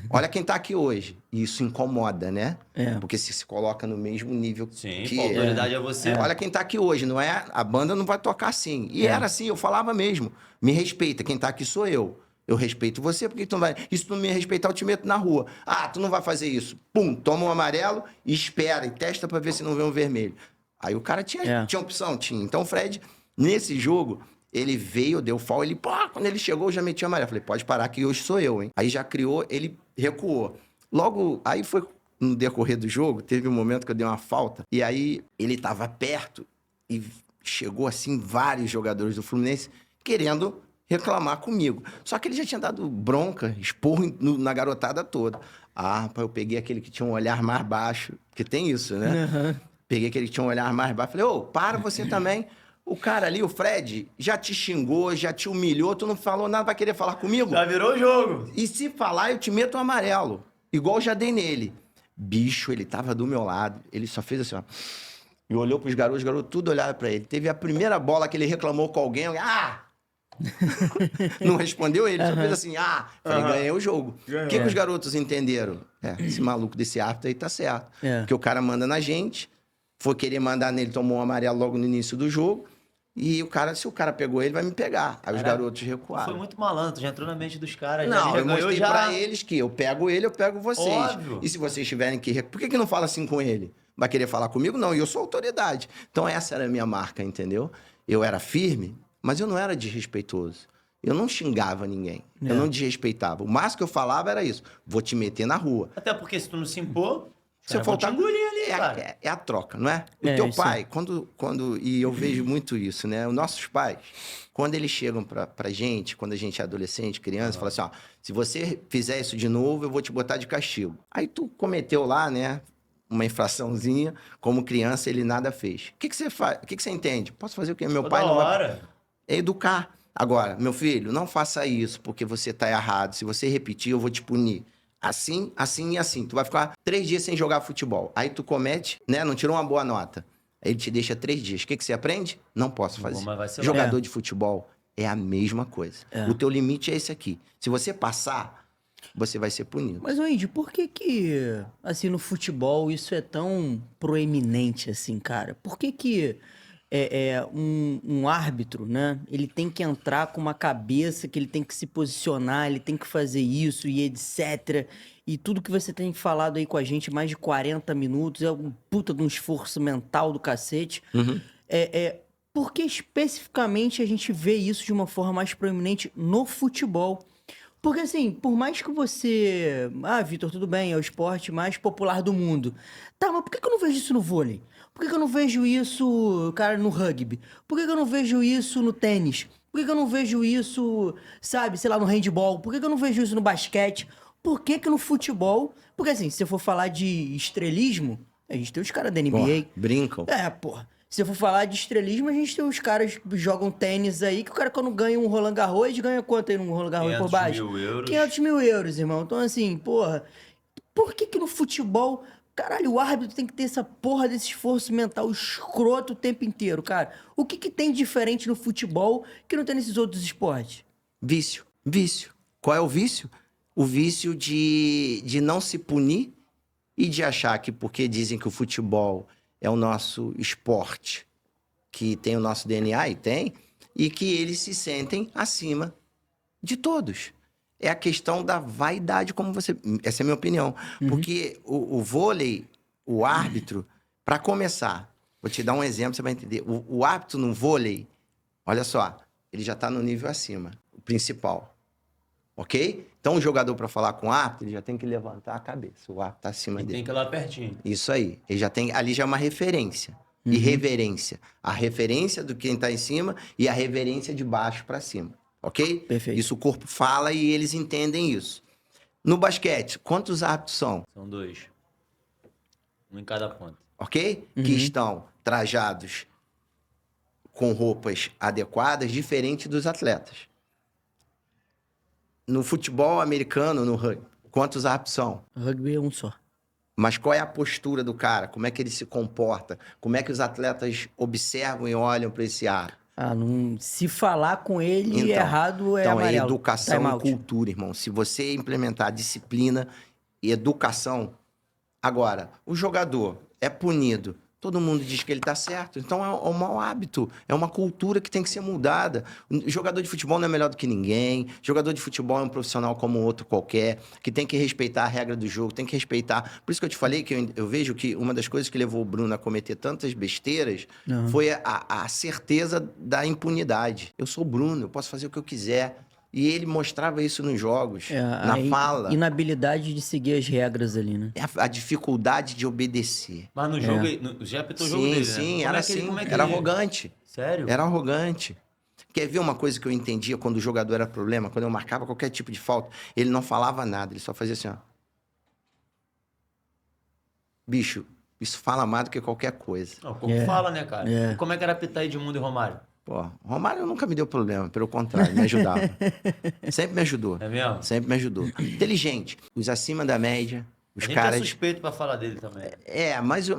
Olha quem tá aqui hoje. E isso incomoda, né? Porque se coloca no mesmo nível Sim, que... a autoridade é você. Olha quem tá aqui hoje, não é? A banda não vai tocar assim. E era assim, eu falava mesmo. Me respeita, quem tá aqui sou eu. Eu respeito você, porque tu não vai... E se tu não me respeitar, eu te meto na rua. Tu não vai fazer isso. Pum, toma um amarelo e espera. E testa pra ver se não vê um vermelho. Aí o cara tinha opção, tinha. Então o Fred, nesse jogo, ele veio, deu foul, ele, quando ele chegou, eu já meti o amarelo. Falei, pode parar que hoje sou eu, hein? Aí já criou, ele recuou. Logo, aí foi no decorrer do jogo, teve um momento que eu dei uma falta, e aí ele tava perto e chegou, assim, vários jogadores do Fluminense querendo reclamar comigo. Só que ele já tinha dado bronca, esporro na garotada toda. Eu peguei aquele que tinha um olhar mais baixo, porque tem isso, né? Uhum. Peguei aquele que tinha um olhar mais baixo. Falei, para você também. O cara ali, o Fred, já te xingou, já te humilhou, tu não falou nada, vai querer falar comigo? Já virou o jogo. E se falar, eu te meto um amarelo. Igual eu já dei nele. Bicho, ele tava do meu lado. Ele só fez assim, E olhou pros garotos tudo olharam pra ele. Teve a primeira bola que ele reclamou com alguém. Não respondeu ele, só fez assim, falei, Aham. ganhei o jogo. Ganhou. O que os garotos entenderam? Esse maluco desse árbitro aí tá certo. Porque o cara manda na gente, foi querer mandar nele, tomou um amarelo logo no início do jogo, e se o cara pegou ele, vai me pegar. Aí os Caraca, garotos recuaram. Foi muito malandro, já entrou na mente dos caras. já Não, ele eu ganhou mostrei já... pra eles que eu pego ele, eu pego vocês. Óbvio. E se vocês tiverem que... Por que não fala assim com ele? Vai querer falar comigo? Não, e eu sou autoridade. Então essa era a minha marca, entendeu? Eu era firme, mas eu não era desrespeitoso. Eu não xingava ninguém. Eu não desrespeitava. O máximo que eu falava era isso. Vou te meter na rua. Até porque se tu não se impor, Se eu vão faltar... te engolir ali, cara. É a troca, não é? O É, teu isso pai, e eu vejo muito isso, né? Os nossos pais, quando eles chegam pra gente, quando a gente é adolescente, criança, falam assim, ó, se você fizer isso de novo, eu vou te botar de castigo. Aí tu cometeu lá, né, uma infraçãozinha, como criança, ele nada fez. O que que você faz? O que que você entende? Posso fazer o quê? Meu Toda pai não vai... hora. É educar. Agora, meu filho, não faça isso porque você tá errado. Se você repetir, eu vou te punir. Assim, assim e assim. Tu vai ficar 3 dias sem jogar futebol. Aí tu comete, né? Não tirou uma boa nota. Aí ele te deixa 3 dias. O que que você aprende? Não posso fazer. Mas vai ser Jogador de futebol é a mesma coisa. O teu limite é esse aqui. Se você passar, você vai ser punido. Mas, ô Indy, por que, assim, no futebol isso é tão proeminente, assim, cara? Por que um árbitro, né? Ele tem que entrar com uma cabeça que ele tem que se posicionar, ele tem que fazer isso e etc. E tudo que você tem falado aí com a gente, mais de 40 minutos, é um puta de um esforço mental do cacete. Por que especificamente a gente vê isso de uma forma mais proeminente no futebol? Porque assim, por mais que você... Vitor, tudo bem, é o esporte mais popular do mundo. Tá, mas por que eu não vejo isso no vôlei? Por que eu não vejo isso, cara, no rugby? Por que eu não vejo isso no tênis? Por que eu não vejo isso, sabe, sei lá, no handball? Por que eu não vejo isso no basquete? Por que no futebol? Porque assim, se eu for falar de estrelismo, a gente tem os caras da NBA. Porra, brincam. Porra. Se eu for falar de estrelismo, a gente tem os caras que jogam tênis aí, que o cara quando ganha um Roland Garros, ganha quanto aí num Roland Garros por baixo? 500 mil euros. 500 mil euros, irmão. Então assim, porra, por que no futebol, caralho, o árbitro tem que ter essa porra desse esforço mental escroto o tempo inteiro, cara? O que tem de diferente no futebol que não tem nesses outros esportes? Vício. Vício. Qual é o vício? O vício de não se punir e de achar que porque dizem que o futebol é o nosso esporte, que tem o nosso DNA, e tem, e que eles se sentem acima de todos. É a questão da vaidade, como você... Essa é a minha opinião. Porque o vôlei, o árbitro, para começar, vou te dar um exemplo, você vai entender. O árbitro no vôlei, olha só, ele já está no nível acima, o principal. Ok? Então, o jogador, para falar com o árbitro, ele já tem que levantar a cabeça. O árbitro está acima E dele. tem que ir lá pertinho. Isso aí. Ele já tem... Ali já é uma referência. E reverência. A referência do quem está em cima e a reverência de baixo para cima. Ok? Perfeito. Isso o corpo fala e eles entendem isso. No basquete, quantos árbitros são? São 2. Um em cada ponta. Ok? Que estão trajados com roupas adequadas, diferente dos atletas. No futebol americano, no rugby, quantos árbitros são? Rugby é um só. Mas qual é a postura do cara? Como é que ele se comporta? Como é que os atletas observam e olham para esse árbitro? Se falar com ele Então, errado, é Então, é amarelo. educação Time e out. cultura, irmão. Se você implementar disciplina e educação... Agora, o jogador é punido. Todo mundo diz que ele tá certo. Então, é um mau hábito. É uma cultura que tem que ser mudada. O jogador de futebol não é melhor do que ninguém. Jogador de futebol é um profissional como outro qualquer, que tem que respeitar a regra do jogo, tem que respeitar... Por isso que eu te falei que eu vejo que uma das coisas que levou o Bruno a cometer tantas besteiras foi a certeza da impunidade. Eu sou o Bruno, eu posso fazer o que eu quiser. E ele mostrava isso nos jogos, na fala. Inabilidade de seguir as regras ali, né? A dificuldade de obedecer. Mas no jogo, já apitou o jogo dele, né? Sim, Como era é que ele- assim. como é que Era ele- arrogante. Sério? Era arrogante. Quer ver uma coisa que eu entendia quando o jogador era problema? Quando eu marcava qualquer tipo de falta, ele não falava nada, ele só fazia assim, ó. Bicho, isso fala mais do que qualquer coisa. Não, como fala, né, cara? É. E como é que era apitar Edmundo e Romário? Pô, Romário nunca me deu problema, pelo contrário, me ajudava. Sempre me ajudou. É mesmo? Sempre me ajudou. Inteligente. Os acima da média, os a gente caras... é suspeito pra falar dele também. Mas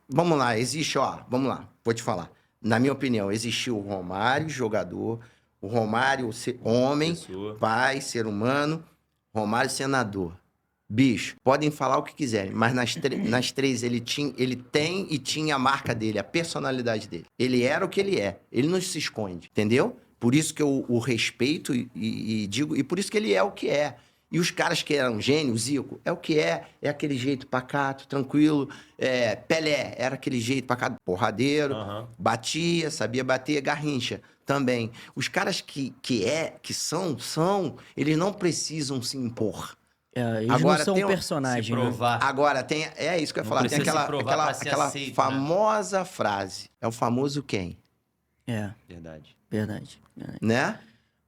vamos lá, existe, vamos lá, vou te falar. Na minha opinião, existiu o Romário, jogador, O Romário, homem, Pessoa. pai, ser humano. Romário, senador. Bicho, podem falar o que quiserem, mas nas três ele tem e tinha a marca dele, a personalidade dele. Ele era o que ele é. Ele não se esconde, entendeu? Por isso que eu o respeito e digo, e por isso que ele é o que é. E os caras que eram gênios, Zico, é o que é aquele jeito pacato, tranquilo. Pelé era aquele jeito pacato, porradeiro, batia, sabia bater, Garrincha também. Os caras que são, eles não precisam se impor. Eles Agora, não são tem um um- personagem, Se né? provar. Agora, é isso que eu ia Não falar, tem precisa se provar pra ser aquela aceito, né? famosa frase, é o famoso quem, Verdade. Verdade. né?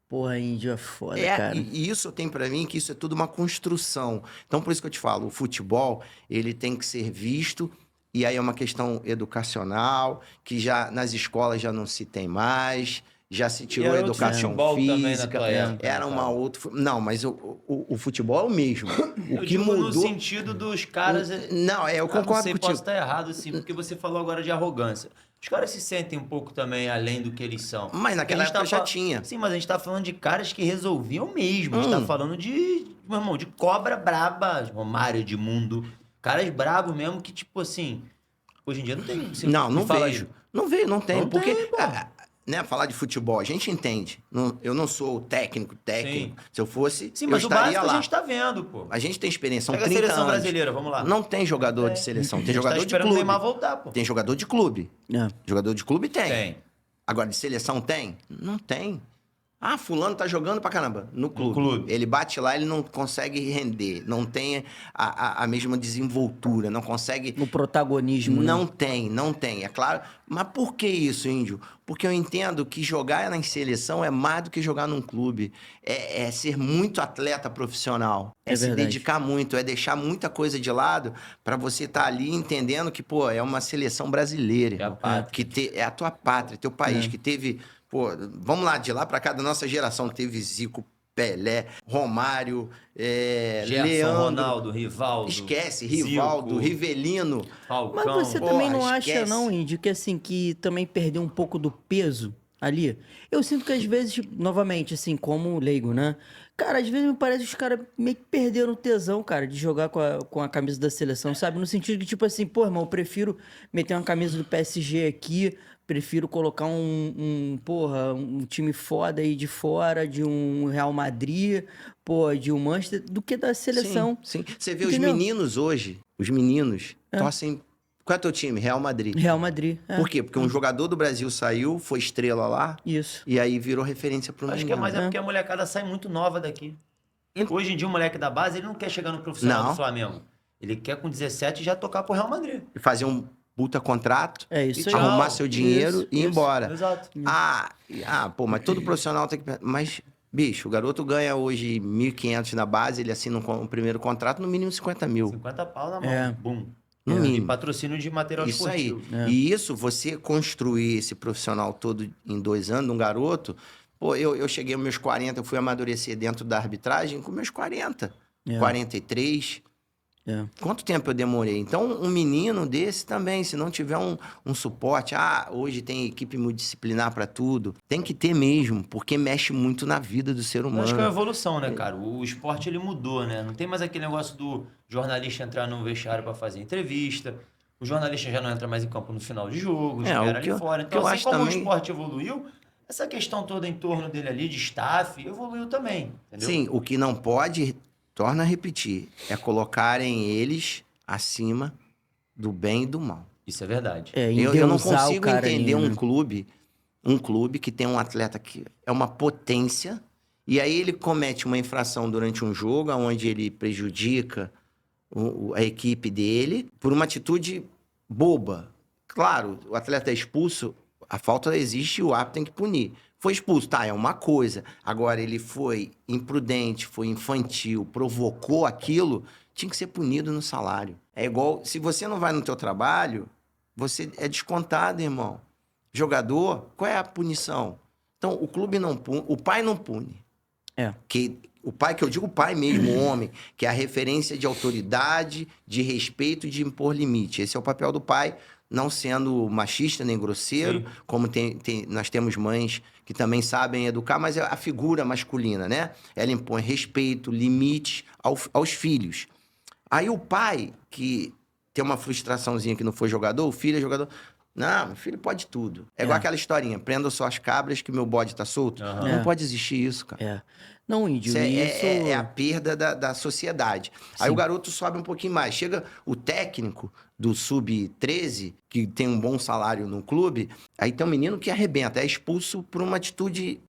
Porra, índio é foda, É, cara. e isso tem pra mim que isso é tudo uma construção. Então, por isso que eu te falo, o futebol, ele tem que ser visto, e aí é uma questão educacional, que já nas escolas já não se tem mais, já se tirou a era outro educação futebol também na física, tua época, era né, uma cara? outra... Não, mas o futebol é o mesmo. O Eu que digo mudou... no sentido dos caras... Não, eu não concordo sei, contigo. posso estar errado, sim, porque você falou agora de arrogância. Os caras se sentem um pouco também além do que eles são. Mas naquela A gente época já fa- tinha. Sim, mas a gente tá falando de caras que resolviam mesmo. A gente tá falando de, meu irmão, de cobra braba, Romário, Edmundo. Caras brabos mesmo que, tipo assim, hoje em dia não tem. Você Não, me não fala aí. vejo. Não vejo, não tem. Não Porque, tem, pô. né, falar de futebol, a gente entende. Eu não sou técnico. Sim. Se eu fosse, Sim, eu mas o estaria básico lá. a gente tá vendo, pô. A gente tem experiência, são Pega a 30 seleção anos. brasileira, vamos lá. Não tem jogador Não de tem. seleção, A tem gente jogador tá de esperando o clube. Neymar voltar, pô. Tem jogador de clube. É. Jogador de clube tem. Tem. Agora, de seleção tem? Não tem. Ah, fulano tá jogando pra caramba no clube. clube. Ele bate lá, ele não consegue render, não tem a mesma desenvoltura, não consegue... No protagonismo, Não né? tem, não tem, é claro. Mas por que isso, Índio? Porque eu entendo que jogar na seleção é mais do que jogar num clube. É ser muito atleta profissional. É se verdade. dedicar muito, é deixar muita coisa de lado pra você estar ali entendendo que, pô, é uma seleção brasileira. É a irmão. pátria. É a tua pátria, teu país, que teve... Pô, vamos lá, de lá pra cá, da nossa geração, teve Zico, Pelé, Romário, Gerson, Leandro... Ronaldo, Rivaldo. Esquece, Rivaldo, Zico, Rivelino... Falcão. Mas você Porra, também não acha, esquece. não, Índio, que assim, que também perdeu um pouco do peso ali? Eu sinto que às vezes, novamente, assim, como leigo, né? Cara, às vezes me parece que os caras meio que perderam o tesão, cara, de jogar com a camisa da seleção, sabe? No sentido de, tipo assim, pô, irmão, eu prefiro meter uma camisa do PSG aqui, prefiro colocar um time foda aí de fora, de um Real Madrid, pô, de um Manchester, do que da seleção. Sim, sim. Você vê Entendeu? os meninos hoje, torcem... Qual é teu time? Real Madrid. Real Madrid. Por quê? Porque um jogador do Brasil saiu, foi estrela lá, Isso. e aí virou referência pro Acho que é menino. mais porque a molecada sai muito nova daqui. Hoje em dia, o moleque da base, ele não quer chegar no profissional Não. do Flamengo. Ele quer com 17 já tocar pro Real Madrid. Fazer um puta contrato, É isso aí. arrumar Tchau. seu dinheiro e ir isso. embora. Exato. Pô, mas todo profissional tem que... Mas, bicho, o garoto ganha hoje 1.500 na base, ele assina um primeiro contrato, no mínimo 50 mil. 50 pau na mão. É. Bum. No E mínimo. patrocínio de material Isso aí. esportivo. E isso, você construir esse profissional todo em 2 anos, um garoto... Pô, eu cheguei aos meus 40, eu fui amadurecer dentro da arbitragem com meus 40, 43... É. Quanto tempo eu demorei? Então, um menino desse também, se não tiver um suporte... hoje tem equipe multidisciplinar para tudo. Tem que ter mesmo, porque mexe muito na vida do ser Eu humano. acho que é uma evolução, né, cara? O esporte, ele mudou, né? Não tem mais aquele negócio do jornalista entrar no vestiário para fazer entrevista. O jornalista já não entra mais em campo no final de jogo, já era ali fora. que eu Então, assim acho como o também- esporte evoluiu, essa questão toda em torno dele ali, de staff, evoluiu também, entendeu? Sim, o que não pode, torna a repetir, é colocarem eles acima do bem e do mal. Isso é verdade. Eu não endeusar o consigo cara entender ali, né? um clube que tem um atleta que é uma potência, e aí ele comete uma infração durante um jogo, onde ele prejudica a equipe dele por uma atitude boba. Claro, o atleta é expulso, a falta existe e o árbitro tem que punir. Foi expulso, tá, é uma coisa. Agora, ele foi imprudente, foi infantil, provocou aquilo, tinha que ser punido no salário. É igual, se você não vai no teu trabalho, você é descontado, irmão. Jogador, qual é a punição? Então, o clube não pune, o pai não pune. É. Que O pai, que eu digo pai mesmo, o homem, que é a referência de autoridade, de respeito e de impor limite. Esse é o papel do pai, não sendo machista nem grosseiro, Sim. como nós temos mães que também sabem educar, mas é a figura masculina, né? Ela impõe respeito, limites aos filhos. Aí o pai, que tem uma frustraçãozinha que não foi jogador, o filho é jogador. Não, meu filho pode tudo. É igual aquela historinha, prenda só as cabras que meu bode tá solto. Aham. Não pode existir isso, cara. É. Não, Índio, Isso isso... é a perda da sociedade. Aí Sim. o garoto sobe um pouquinho mais. Chega o técnico do Sub-13, que tem um bom salário no clube, aí tem um menino que arrebenta, é expulso por uma atitude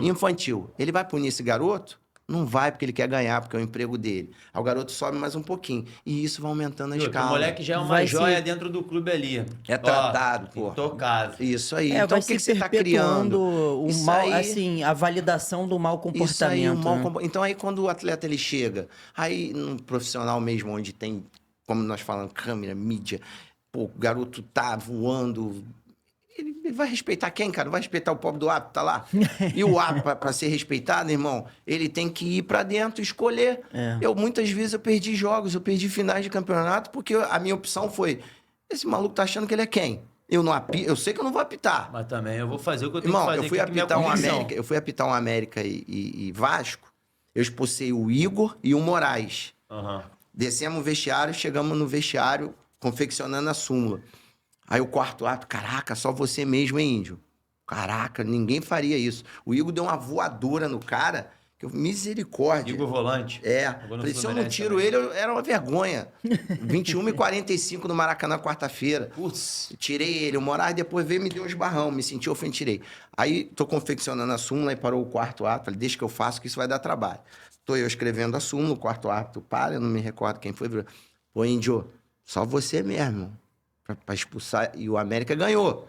infantil. Ele vai punir esse garoto? Não vai, porque ele quer ganhar, porque é o emprego dele. Aí o garoto sobe mais um pouquinho. E isso vai aumentando a O escala. moleque já é uma Vai joia se- dentro do clube ali. É tratado, pô. Intocável. Isso aí. É, Então vai o que se você tá criando? perpetuando o Isso mal, aí- assim, a validação do mau comportamento. Isso aí, o mau né? Então aí quando o atleta ele chega, aí num profissional mesmo, onde tem, como nós falamos, câmera, mídia, pô, o garoto tá voando, ele vai respeitar quem, cara? Não vai respeitar o pobre do árbitro, tá lá? E o árbitro, pra ser respeitado, irmão, ele tem que ir pra dentro, escolher. É. Muitas vezes eu perdi jogos, eu perdi finais de campeonato, porque a minha opção foi, esse maluco tá achando que ele é quem? Eu sei que eu não vou apitar. Mas também eu vou fazer o que eu tenho Irmão, que fazer. eu fui aqui, que é apitar minha um convicção. América, e Vasco, eu expulsei o Igor e o Moraes. Aham. Descemos o vestiário, chegamos no vestiário, confeccionando a súmula. Aí o quarto árbitro, caraca, só você mesmo, hein, Índio? Caraca, ninguém faria isso. O Igor deu uma voadora no cara, que eu, misericórdia. Igor Volante. É, Jogou no falei, se eu não Fluminense tiro também. ele, era uma vergonha. 21h45 no Maracanã, quarta-feira. Putz. Tirei ele, o Moraes depois veio e me deu uns barrão, me senti ofendido, tirei. Aí tô confeccionando a súmula e parou o quarto árbitro, falei, deixa que eu faço que isso vai dar trabalho. Tô eu escrevendo a súmula, o quarto árbitro para, eu não me recordo quem foi, virou, pô, Índio, só você mesmo, pra expulsar, e o América ganhou.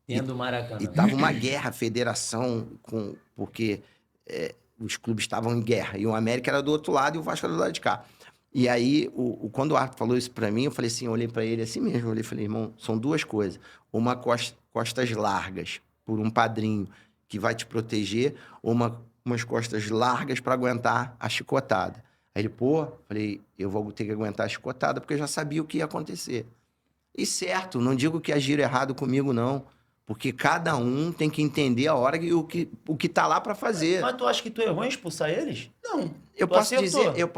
Tendo o Maracanã. E tava uma guerra, federação, porque os clubes estavam em guerra, e o América era do outro lado e o Vasco era do lado de cá. E aí, quando o árbitro falou isso pra mim, eu falei assim, eu olhei pra ele assim mesmo, eu olhei e falei, irmão, são duas coisas. Uma costas largas, por um padrinho que vai te proteger, ou umas costas largas pra aguentar a chicotada. Aí ele, pô, falei, eu vou ter que aguentar a chicotada, porque eu já sabia o que ia acontecer. E certo, não digo que agiram errado comigo, não. Porque cada um tem que entender a hora e o que tá lá pra fazer. Mas tu acha que tu errou em expulsar eles? Não, eu Tu posso acertou. dizer... Eu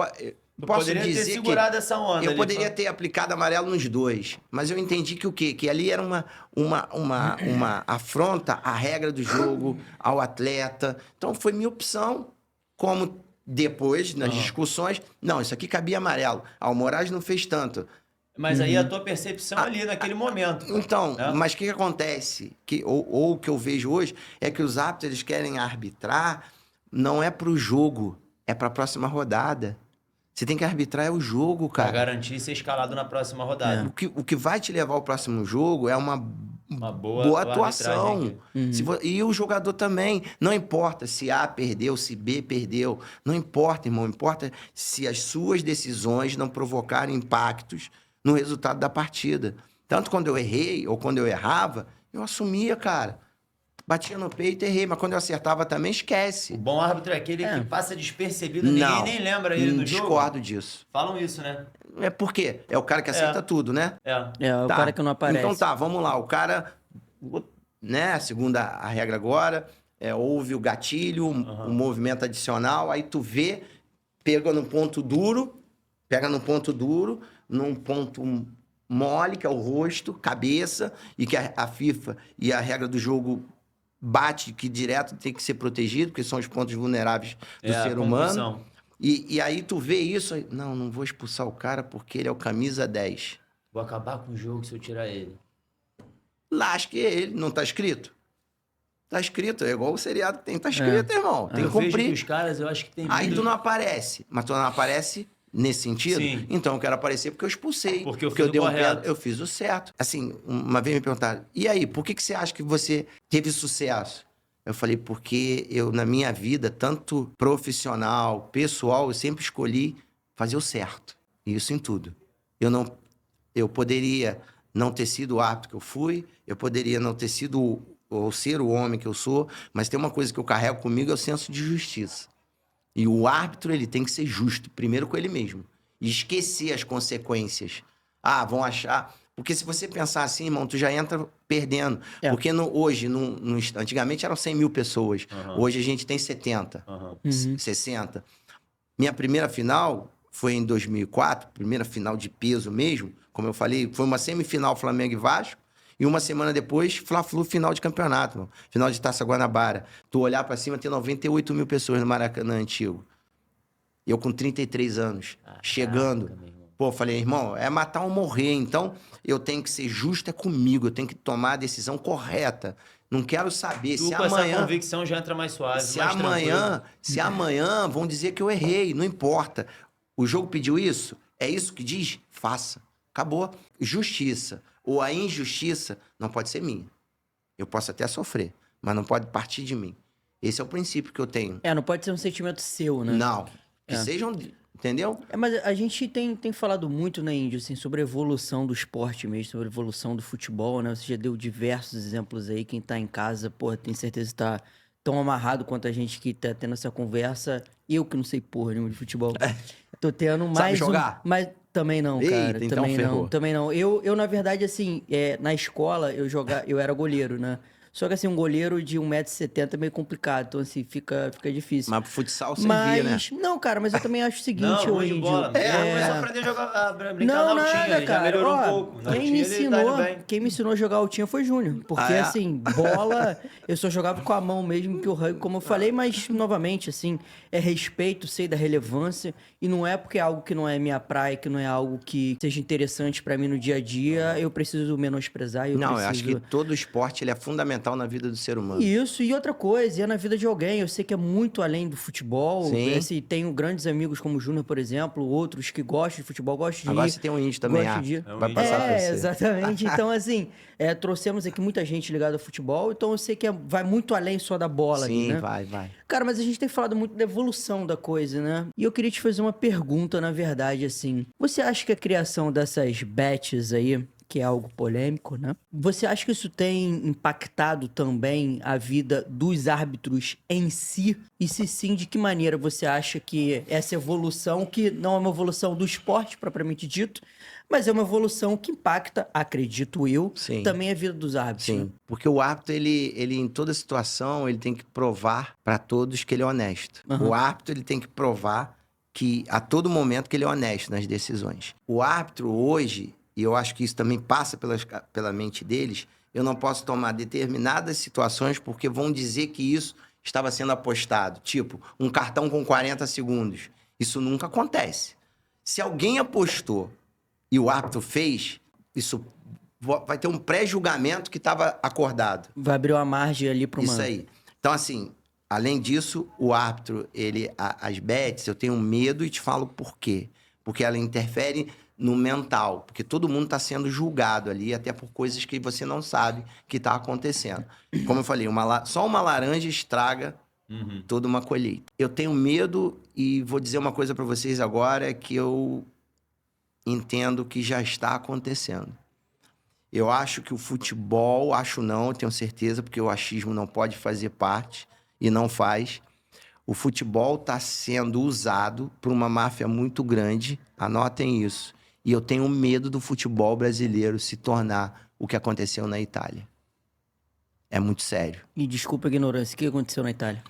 Tu posso poderia ter dizer que segurado essa onda. eu ali, poderia só. ter aplicado amarelo nos dois, mas eu entendi que o quê? Que ali era uma afronta à regra do jogo, ao atleta. Então foi minha opção, como depois, nas discussões, não, isso aqui cabia amarelo. O Moraes não fez tanto. Mas aí a tua percepção ali naquele momento. Então, É. mas o que acontece? Ou o que eu vejo hoje é que os árbitros eles querem arbitrar, não é pro jogo, é pra próxima rodada. Você tem que arbitrar é o jogo, Pra cara. garantir ser escalado na próxima rodada. O que vai te levar ao próximo jogo é uma boa atuação. arbitragem E o jogador também. Não importa se A perdeu, se B perdeu. Não importa, irmão. Importa se as suas decisões não provocarem impactos no resultado da partida. Tanto quando eu errei ou quando eu errava, eu assumia, cara. Batia no peito e errei. Mas quando eu acertava também, esquece. O bom árbitro é aquele que passa despercebido, ninguém nem lembra ele no jogo. Discordo disso. Falam isso, né? É porque é o cara que acerta tudo, né? É. É, o Tá. cara que não aparece. Então tá, vamos lá. O cara, né? Segundo a regra agora, houve o gatilho, o movimento adicional, aí tu vê, pega no ponto duro, num ponto mole, que é o rosto, cabeça, e que a FIFA e a regra do jogo bate que direto tem que ser protegido, porque são os pontos vulneráveis do a ser humano. concussão. E aí tu vê isso, aí, não vou expulsar o cara porque ele é o camisa 10. Vou acabar com o jogo se eu tirar ele. Lasque ele, não tá escrito? Tá escrito, é igual o seriado que tem, tá escrito, irmão. Tem que Eu vejo que cumprir. os caras, eu acho que tem Aí muito- tu não aparece, mas tu não aparece nesse sentido? Sim. Então eu quero aparecer porque eu expulsei. Porque eu fiz o dei correto. eu fiz o certo. Assim, uma vez me perguntaram, e aí, por que você acha que você teve sucesso? Eu falei, porque eu, na minha vida, tanto profissional, pessoal, eu sempre escolhi fazer o certo. Isso em tudo. Eu poderia não ter sido o árbitro que eu fui, eu poderia não ter sido ou ser o homem que eu sou, mas tem uma coisa que eu carrego comigo, é o senso de justiça. E o árbitro, ele tem que ser justo, primeiro com ele mesmo. E esquecer as consequências. Ah, vão achar... Porque se você pensar assim, irmão, tu já entra perdendo. Porque hoje, antigamente eram 100 mil pessoas. Hoje a gente tem 70, 60. Minha primeira final foi em 2004, primeira final de peso mesmo. Como eu falei, foi uma semifinal Flamengo e Vasco. E uma semana depois, Fla-Flu, final de campeonato, mano. Final de Taça Guanabara. Tu olhar pra cima, tem 98 mil pessoas no Maracanã antigo. Eu com 33 anos, chegando. Pô, falei, irmão, é matar ou morrer. Então, eu tenho que ser justo comigo. Eu tenho que tomar a decisão correta. Não quero saber Tu se com amanhã... essa convicção já entra mais suave, Se mais amanhã vão dizer que eu errei, não importa. O jogo pediu isso? É isso que diz? Faça. Acabou. Justiça ou a injustiça não pode ser minha. Eu posso até sofrer, mas não pode partir de mim. Esse é o princípio que eu tenho. Não pode ser um sentimento seu, né? Não. Que sejam... Entendeu? Mas a gente tem falado muito, né, Índio, assim, sobre a evolução do esporte mesmo, sobre a evolução do futebol, né? Você já deu diversos exemplos aí. Quem tá em casa, pô, tem certeza que tá tão amarrado quanto a gente que tá tendo essa conversa. Eu que não sei porra nenhuma de futebol. Tô tendo mais Sabe jogar? mas também não, cara. Eita, então também não, ferrou. também não. Eu na verdade, assim, na escola eu era goleiro, né? Só que assim, um goleiro de 1,70 m é meio complicado, então assim, fica difícil. Mas pro futsal servia, né? Não, cara, mas eu também acho o seguinte, Não, ô de Índio. bola. Começou a aprender a jogar, brincar Não, na altinha, nada, ele já cara. melhorou Ó, um pouco. Na altinha quem me ensinou a jogar altinha foi Júnior. Porque, assim, bola, eu só jogava com a mão mesmo, que o rugby, como eu falei, mas, novamente, assim, é respeito, sei da relevância, e não é porque é algo que não é minha praia, que não é algo que seja interessante pra mim no dia a dia, eu preciso menosprezar. Eu acho que todo esporte ele é fundamental na vida do ser humano. Isso, e outra coisa, é na vida de alguém. Eu sei que é muito além do futebol. Sim. Assim, tenho grandes amigos como o Júnior, por exemplo, outros que gostam de futebol, gostam de Agora ir. você tem um índio também, Gosto de ir. vai passar pra você. Exatamente. Então, assim, trouxemos aqui muita gente ligada ao futebol, então eu sei que vai muito além só da bola ali, Sim, né? vai. Cara, mas a gente tem falado muito da evolução da coisa, né? E eu queria te fazer uma pergunta, na verdade, assim. Você acha que a criação dessas bets aí, que é algo polêmico, né? Você acha que isso tem impactado também a vida dos árbitros em si? E se sim, de que maneira você acha que essa evolução, que não é uma evolução do esporte propriamente dito, mas é uma evolução que impacta, acredito eu, Sim. também a vida dos árbitros? Sim, Né? porque o árbitro, ele em toda situação, ele tem que provar para todos que ele é honesto. O árbitro, ele tem que provar que a todo momento que ele é honesto nas decisões. O árbitro hoje, e eu acho que isso também passa pela mente deles, eu não posso tomar determinadas situações porque vão dizer que isso estava sendo apostado. Tipo, um cartão com 40 segundos. Isso nunca acontece. Se alguém apostou e o árbitro fez, isso vai ter um pré-julgamento que estava acordado. Vai abrir uma margem ali para uma... Isso aí. Então, assim, além disso, o árbitro, as bets, eu tenho medo e te falo por quê. Porque ela interfere no mental, porque todo mundo está sendo julgado ali, até por coisas que você não sabe que está acontecendo. Como eu falei, só uma laranja estraga toda uma colheita. Eu tenho medo e vou dizer uma coisa para vocês agora que eu entendo que já está acontecendo. Eu acho que o futebol, eu tenho certeza, porque o achismo não pode fazer parte e não faz. O futebol está sendo usado por uma máfia muito grande, anotem isso. E eu tenho medo do futebol brasileiro se tornar o que aconteceu na Itália. É muito sério. E desculpa a ignorância, o que aconteceu na Itália?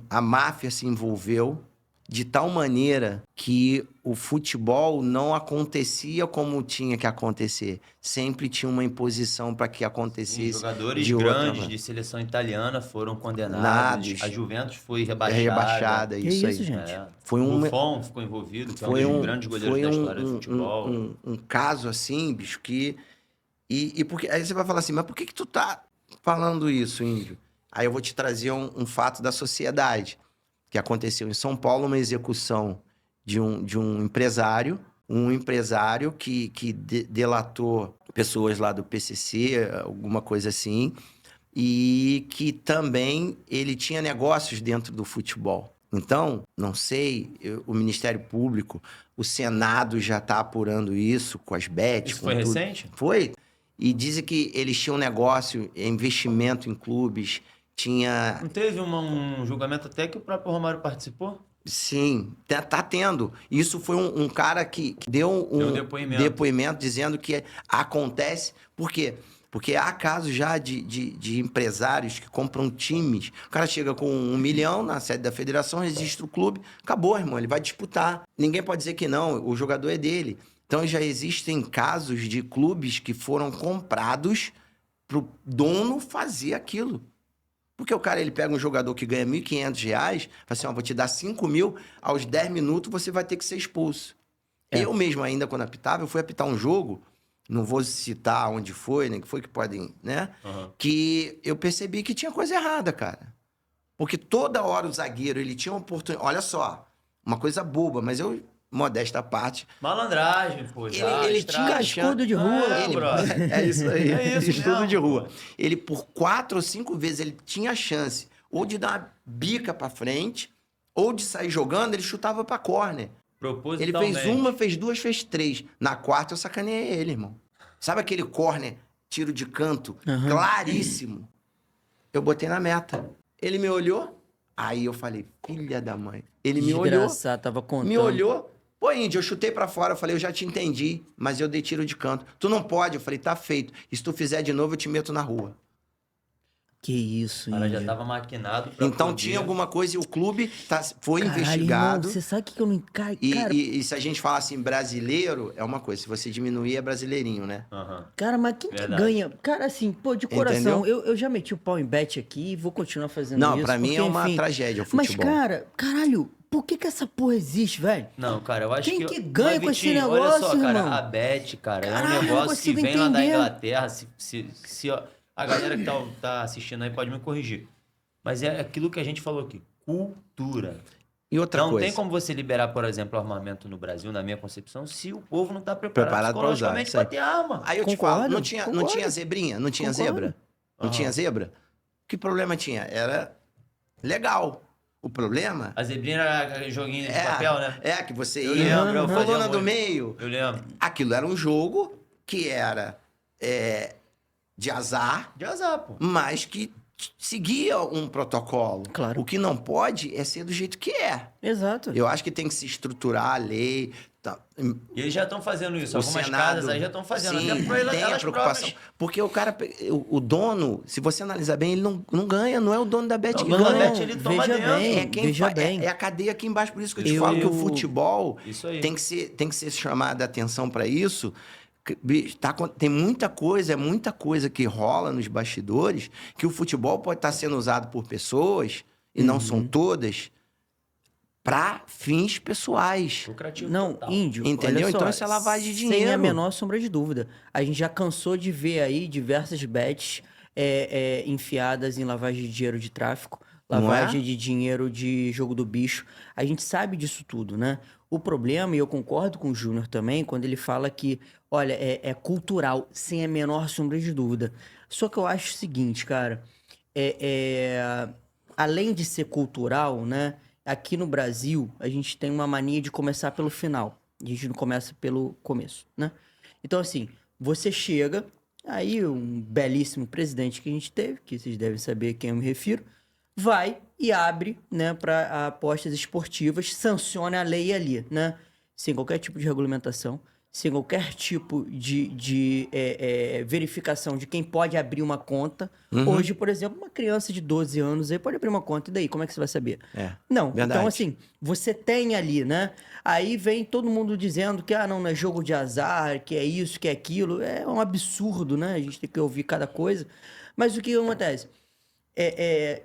A máfia se envolveu de tal maneira que o futebol não acontecia como tinha que acontecer. Sempre tinha uma imposição para que acontecesse. Jogadores de outra grandes maneira. de seleção italiana foram condenados. Nados. A Juventus foi Rebaixada, Que isso aí. isso, gente? Foi O Buffon ficou envolvido, que foi é um dos grandes goleiros da história do futebol. um caso assim, bicho, que... E porque, aí você vai falar assim, mas por que tu tá falando isso, Índio? Aí eu vou te trazer um fato da sociedade, que aconteceu em São Paulo, uma execução de um empresário, que delatou pessoas lá do PCC, alguma coisa assim, e que também ele tinha negócios dentro do futebol. Então, não sei, o Ministério Público, o Senado já está apurando isso com as bets. Isso foi recente? Foi. E dizem que eles tinham negócio, investimento em clubes, tinha... Não teve um julgamento até que o próprio Romário participou? Sim, tá tendo. Isso foi um cara que deu Deu um depoimento. dizendo que acontece. Por quê? Porque há casos já de empresários que compram times. O cara chega com 1 milhão na sede da federação, registra o clube, acabou, irmão, ele vai disputar. Ninguém pode dizer que não, o jogador é dele. Então já existem casos de clubes que foram comprados pro dono fazer aquilo. Porque o cara, ele pega um jogador que ganha R$1.500, fala assim, ó, vou te dar 5 mil, aos 10 minutos você vai ter que ser expulso. Eu mesmo ainda, quando apitava, eu fui apitar um jogo, não vou citar onde foi, nem que foi que podem, né? Que eu percebi que tinha coisa errada, cara. Porque toda hora o zagueiro, ele tinha uma oportunidade... Olha só, uma coisa boba, mas eu, modesta à parte... Malandragem, pô, já. Ele tinha Escudo de rua. É isso aí. É isso Estudo mesmo, de rua. pô. Ele, por 4 ou 5 vezes, ele tinha a chance ou de dar uma bica pra frente, ou de sair jogando, ele chutava pra córner. Ele Propositalmente. fez uma, fez 2, fez 3. Na quarta, eu sacaneei ele, irmão. Sabe aquele córner, tiro de canto, claríssimo? Eu botei na meta. Ele me olhou, aí eu falei, filha da mãe. Ele me olhou, Desgraçado, tava contando. me olhou. Pô, Índio, eu chutei pra fora. Eu falei, eu já te entendi, mas eu dei tiro de canto. Tu não pode. Eu falei, tá feito. E se tu fizer de novo, eu te meto na rua. Que isso, O cara já Índio. tava maquinado pra Então poder- tinha alguma coisa e o clube foi Caralho, investigado. irmão, você sabe o que eu não... Cara, E se a gente falar assim, brasileiro, é uma coisa. Se você diminuir, é brasileirinho, né? Aham. cara, mas quem que Verdade. ganha? Cara, assim, pô, de coração, Entendeu? eu já meti o pau em bet aqui e vou continuar fazendo Não, isso. pra mim porque, é uma enfim, tragédia o Mas, futebol. cara, caralho, por que essa porra existe, velho? Não, cara, eu acho Quem que... que ganha Mas, com esse Vitinho, olha negócio, só, cara, irmão? a Bet, cara, Caralho, é um eu não negócio que consigo vem lá da entender. Inglaterra. Se ó, a galera que tá assistindo aí pode me corrigir. Mas é aquilo que a gente falou aqui, cultura. E outra Não coisa. tem como você liberar, por exemplo, armamento no Brasil, na minha concepção, se o povo não tá preparado Preparado pra usar, psicologicamente isso aí. pra ter arma. Aí eu te Concordo, falo, não tinha concordo. zebrinha? Não tinha Concordo. zebra? Não tinha zebra? Que problema tinha? Era legal. O problema A zebrinha era joguinho de papel, né? é que você Eu ia lembro, eu fazia coluna do muito. meio. Eu lembro. Aquilo era um jogo que era de azar, De azar, pô. mas que seguia um protocolo. Claro. O que não pode é ser do jeito que é. Exato. Eu acho que tem que se estruturar a lei. E eles já estão fazendo isso. O Algumas Senado, casas aí já estão fazendo. sim, Até pra tem a elas preocupação. próprias. Porque o cara, o dono, se você analisar bem, ele não ganha, não é o dono da Bet Não, que o dono da ganha. Bet, ele toma veja dentro. bem, É quem veja fa- bem. é a cadeia aqui embaixo. Por isso que eu te Eu- falo que o futebol Isso aí. tem que ser chamada a atenção para isso. Bicho, tem muita coisa que rola nos bastidores que o futebol pode estar sendo usado por pessoas, e não são todas, para fins pessoais. Lucrativo Não, total. índio. Entendeu? olha só, Então isso é lavagem de Sem dinheiro. a menor sombra de dúvida. A gente já cansou de ver aí diversas bets enfiadas em lavagem de dinheiro de tráfico, Não lavagem é? de dinheiro de jogo do bicho. A gente sabe disso tudo, né? O problema, e eu concordo com o Júnior também, quando ele fala que, olha, é cultural, sem a menor sombra de dúvida. Só que eu acho o seguinte, cara, além de ser cultural, né? Aqui no Brasil, a gente tem uma mania de começar pelo final. A gente não começa pelo começo, né? Então, assim, você chega, aí um belíssimo presidente que a gente teve, que vocês devem saber a quem eu me refiro, vai e abre, né, para apostas esportivas, sanciona a lei ali, né? Sem qualquer tipo de regulamentação, sem qualquer tipo de verificação de quem pode abrir uma conta. Hoje, por exemplo, uma criança de 12 anos aí pode abrir uma conta, e daí? Como é que você vai saber? Não, verdade. então assim, você tem ali, né? Aí vem todo mundo dizendo que, não é jogo de azar, que é isso, que é aquilo. É um absurdo, né? A gente tem que ouvir cada coisa. Mas o que acontece?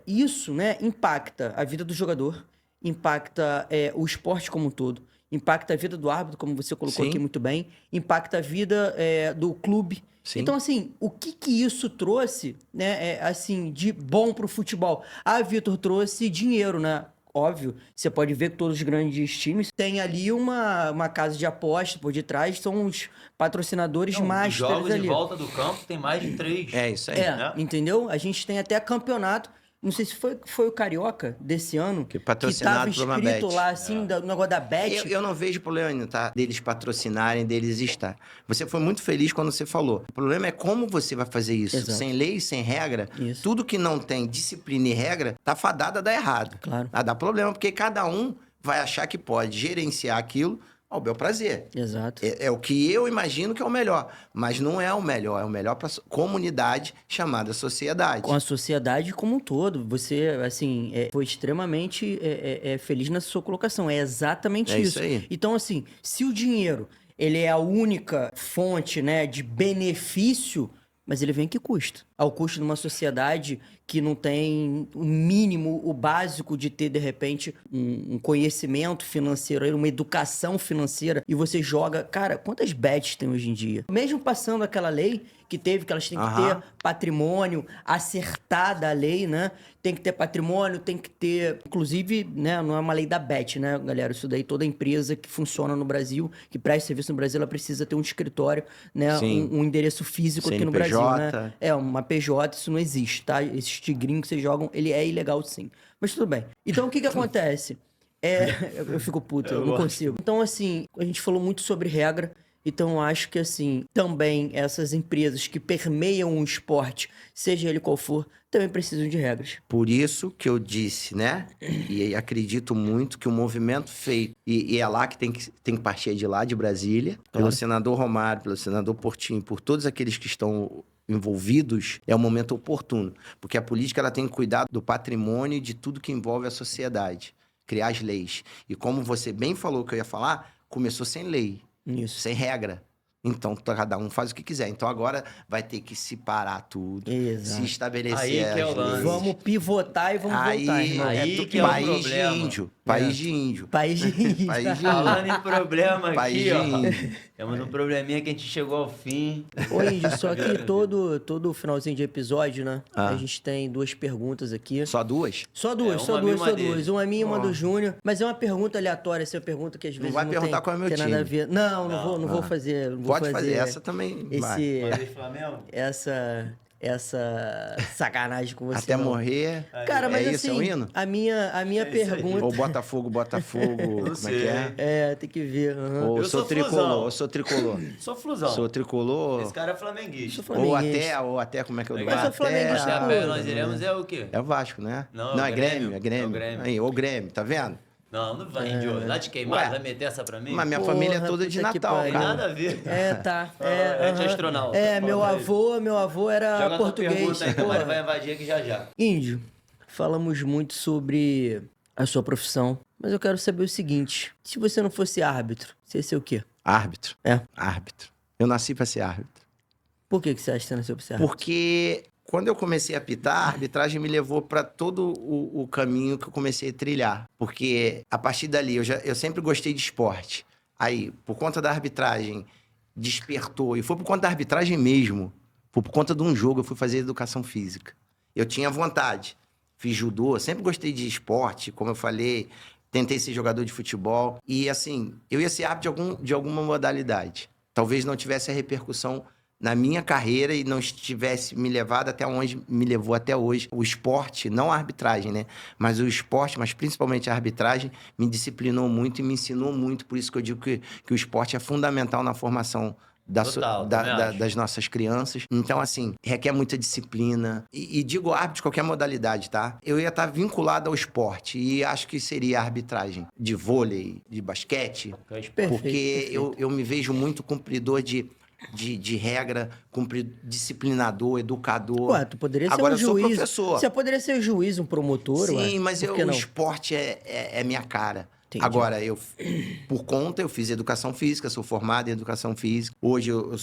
Isso, né, impacta a vida do jogador, impacta o esporte como um todo, impacta a vida do árbitro, como você colocou Sim. aqui muito bem, impacta a vida do clube. Sim. Então, assim, o que isso trouxe, né, assim, de bom pro futebol? Vitor, trouxe dinheiro, né? Óbvio, você pode ver que todos os grandes times têm ali uma casa de aposta por detrás, são os patrocinadores Não, os masters jogos ali. em volta do campo tem mais de 3. É isso aí. É, né? entendeu? A gente tem até campeonato não sei se foi o Carioca desse ano, Que patrocinado que por uma tava escrito Bet. lá, assim, do negócio da Bet. Eu não vejo problema, tá? Deles patrocinarem, deles estar. Você foi muito feliz quando você falou. O problema é como você vai fazer isso. Exato. Sem lei, sem regra. Isso. Tudo que não tem disciplina e regra, tá fadado a dar errado. Claro. A dar problema, porque cada um vai achar que pode gerenciar aquilo ao bel prazer. Exato. É o que eu imagino que é o melhor. Mas não é o melhor. É o melhor para comunidade chamada sociedade. Com a sociedade como um todo. Você, assim, foi extremamente feliz na sua colocação. É exatamente É isso. isso aí. Então, assim, se o dinheiro ele é a única fonte, né, de benefício, mas ele vem a que custo? Ao custo de uma sociedade que não tem o mínimo, o básico de ter, de repente, um conhecimento financeiro, uma educação financeira, e você joga... Cara, quantas bets tem hoje em dia? Mesmo passando aquela lei que teve, que elas têm que ter patrimônio, acertada a lei, né? Tem que ter patrimônio, tem que ter... Inclusive, né, não é uma lei da bet, né, galera? Isso daí, toda empresa que funciona no Brasil, que presta serviço no Brasil, ela precisa ter um escritório, né? Sim. Um endereço físico aqui no CNPJ. Brasil, né? É, uma PJ, isso não existe, tá? Esses tigrinhos que vocês jogam, ele é ilegal sim. Mas tudo bem. Então, o que que acontece? Eu fico puto, eu não consigo. Então, assim, a gente falou muito sobre regra. Então, eu acho que, assim, também essas empresas que permeiam o esporte, seja ele qual for, também precisam de regras. Por isso que eu disse, né? E acredito muito que o movimento feito, e é lá que tem que partir de lá, de Brasília, pelo senador Romário, pelo senador Portinho, por todos aqueles que estão envolvidos, é o momento oportuno. Porque a política ela tem que cuidar do patrimônio e de tudo que envolve a sociedade. Criar as leis. E como você bem falou que eu ia falar, começou sem lei. Isso. Sem regra. Então, cada um faz o que quiser. Então, agora vai ter que se parar tudo. Exato. Se estabelecer Aí que é o as lance. leis. Vamos pivotar e vamos voltar, irmão. aí que é o país problema. de índio. País de índio. País de índio. País de índio. Falando em problema País aqui, de ó. índio. Temos um probleminha que a gente chegou ao fim. Ô, Índio, só que todo finalzinho de episódio, né? Ah. A gente tem 2 perguntas aqui. Só duas? Só duas, É, só uma duas, minha, só uma dele. duas. Uma minha e uma do Júnior. Mas é uma pergunta aleatória, essa é uma pergunta que às vezes vai não perguntar tem, qual é o meu tem nada a time. ver. Não vou fazer. Não vou Pode fazer. Essa também vai. Flamengo? Essa sacanagem com você. Até não. morrer. Cara, mas é isso, assim, é o hino? a minha É isso aí. pergunta... Ou Botafogo, como é que é? É, tem que ver. aham. Ou Eu sou sou tricolor, flusão. ou sou tricolor. Sou flusão. Sou tricolor. Esse cara é flamenguista. Sou Ou flamenguista. até, como é que eu Eu sou Até- flamenguista, Até a pô. pé nós iremos é o quê? É o Vasco, né? Não, é é o Grêmio, Grêmio. é Grêmio. É o Grêmio. Aí, o Grêmio, tá vendo? Não vai, índio. Lá de queimado, Ué. vai meter essa pra mim? Mas minha Porra, família é toda de puta que Natal, pariu. Tem cara. nada a ver. Tá. É de aham. astronauta. Meu avô era Joga português. tua pergunta aí que o porra. Mário vai invadir aqui já já. Índio, falamos muito sobre a sua profissão, mas eu quero saber o seguinte: se você não fosse árbitro, você ia ser o quê? Árbitro. É. Árbitro. Eu nasci pra ser árbitro. Por que você acha que você nasceu pra ser árbitro? Porque quando eu comecei a apitar, a arbitragem me levou para todo o caminho que eu comecei a trilhar. Porque a partir dali, eu sempre gostei de esporte. Aí, por conta da arbitragem, despertou. E foi por conta da arbitragem mesmo. Foi por conta de um jogo, eu fui fazer educação física. Eu tinha vontade. Fiz judô, sempre gostei de esporte, como eu falei. Tentei ser jogador de futebol. E, assim, eu ia ser árbitro de alguma modalidade. Talvez não tivesse a repercussão na minha carreira e não estivesse me levado até onde me levou até hoje. O esporte, não a arbitragem, né? Mas o esporte, mas principalmente a arbitragem, me disciplinou muito e me ensinou muito. Por isso que eu digo que o esporte é fundamental na formação Total, também acho. das nossas crianças. Então, assim, requer muita disciplina. E digo árbitro de qualquer modalidade, tá? Eu ia estar vinculado ao esporte e acho que seria a arbitragem de vôlei, de basquete. Perfeito, Porque perfeito. eu me vejo muito cumpridor de regra, disciplinador, educador. Ué, tu poderia ser Agora, um eu sou juiz. professor. Você poderia ser juiz, um promotor, ué. Sim, mas Por que o não? esporte é minha cara. Entendi. Agora, por conta, eu fiz educação física, sou formado em educação física. Hoje eu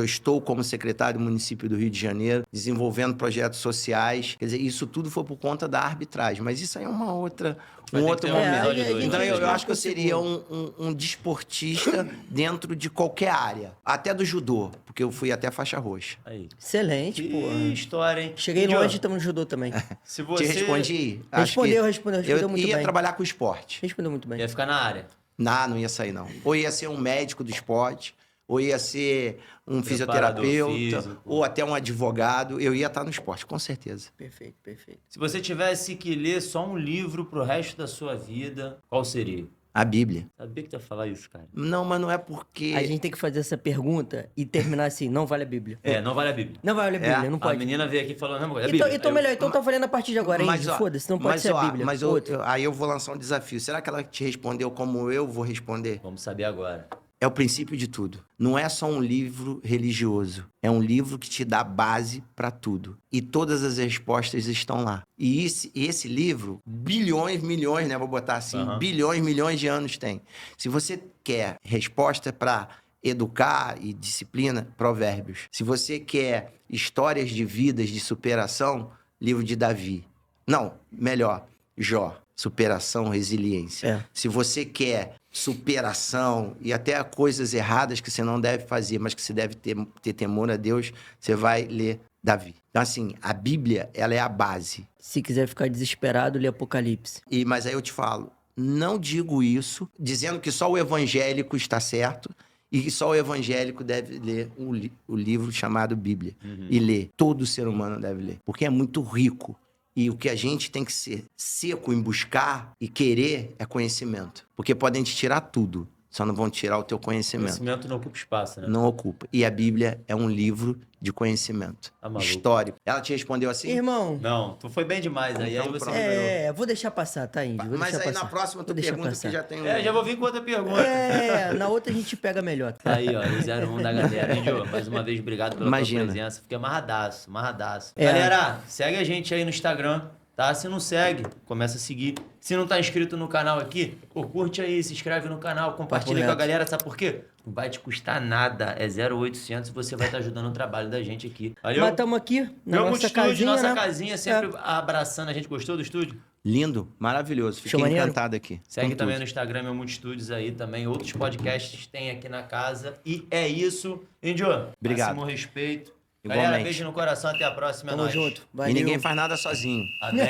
estou como secretário do município do Rio de Janeiro, desenvolvendo projetos sociais. Quer dizer, isso tudo foi por conta da arbitragem. Mas isso aí é um outro ter momento. um episódio dois. Então, eu marca acho que eu o seria segundo. um desportista dentro de qualquer área. Até do judô, porque eu fui até faixa roxa. Aí. Excelente, Que pô. história, hein? Cheguei Índio, longe e estamos no judô também. Se você Te respondi? Respondeu Acho que respondeu muito eu ia bem. trabalhar com esporte. Respondeu muito bem. ia ficar na área. Não ia sair, não. Ou ia ser um médico do esporte, ou ia ser um Preparador fisioterapeuta, físico. ou até um advogado, eu ia estar no esporte, com certeza. Perfeito, perfeito. Se você tivesse que ler só um livro pro resto da sua vida, qual seria? A Bíblia. Sabia que tu ia falar isso, cara. Não, mas não é porque... A gente tem que fazer essa pergunta e terminar assim, não vale a Bíblia. Não vale a Bíblia. Não vale a Bíblia, não A pode. menina veio aqui e falou, não, é Então, Bíblia. então Aí melhor, então tá valendo a partir de agora, Mas, Índio, ó, foda-se, não pode mas, ser a ó, Bíblia. Mas Outro. aí eu vou lançar um desafio. Será que ela te respondeu como eu vou responder? Vamos saber agora. É o princípio de tudo. Não é só um livro religioso. É um livro que te dá base para tudo. E todas as respostas estão lá. E esse livro, bilhões, milhões, né? Vou botar assim, bilhões, milhões de anos tem. Se você quer resposta para educar e disciplina, Provérbios. Se você quer histórias de vidas, de superação, livro de Davi. Não, melhor, Jó. Superação, resiliência. É. Se você quer superação e até coisas erradas que você não deve fazer, mas que você deve ter temor a Deus, você vai ler Davi. Então, assim, a Bíblia, ela é a base. Se quiser ficar desesperado, lê Apocalipse. Mas aí eu te falo, não digo isso dizendo que só o evangélico está certo e que só o evangélico deve ler o livro chamado Bíblia. E ler. Todo ser humano deve ler. Porque é muito rico. E o que a gente tem que ser seco em buscar e querer é conhecimento. Porque podem te tirar tudo, só não vão tirar o teu conhecimento. Conhecimento não ocupa espaço, né? Não ocupa. E a Bíblia é um livro de conhecimento. Tá maluco. Histórico. Ela te respondeu assim? Irmão, Não, tu foi bem demais aí. Então, Aí você pronto. ganhou. vou deixar passar, tá, Índio? Vou Mas deixar aí passar. na próxima tu Vou deixar pergunta passar. que já tem um... Já vou vir com outra pergunta. Na outra a gente pega melhor. Tá aí, ó, o 01 da galera. Índio, mais uma vez, obrigado pela Imagina. tua presença. Fiquei amarradaço, amarradaço. É. Galera, segue a gente aí no Instagram, tá? Se não segue, começa a seguir. Se não tá inscrito no canal aqui, pô, curte aí, se inscreve no canal, compartilha com a reto. galera, sabe por quê? Não vai te custar nada, é 0800 e você vai estar ajudando o trabalho da gente aqui. Valeu? Mas estamos aqui na Vamos nossa estúdio, casinha, nossa né? casinha, sempre abraçando a gente. Gostou do estúdio? Lindo, maravilhoso. Fiquei Show maneiro. encantado aqui. Segue com também tudo. no Instagram, meu Mundo Estúdios aí também. Outros podcasts tem aqui na casa. E é isso. Índio, Obrigado. máximo respeito. Igualmente. Galera, beijo no coração. Até a próxima. É Tamo nóis. junto. E Valeu. ninguém faz nada sozinho. Amém.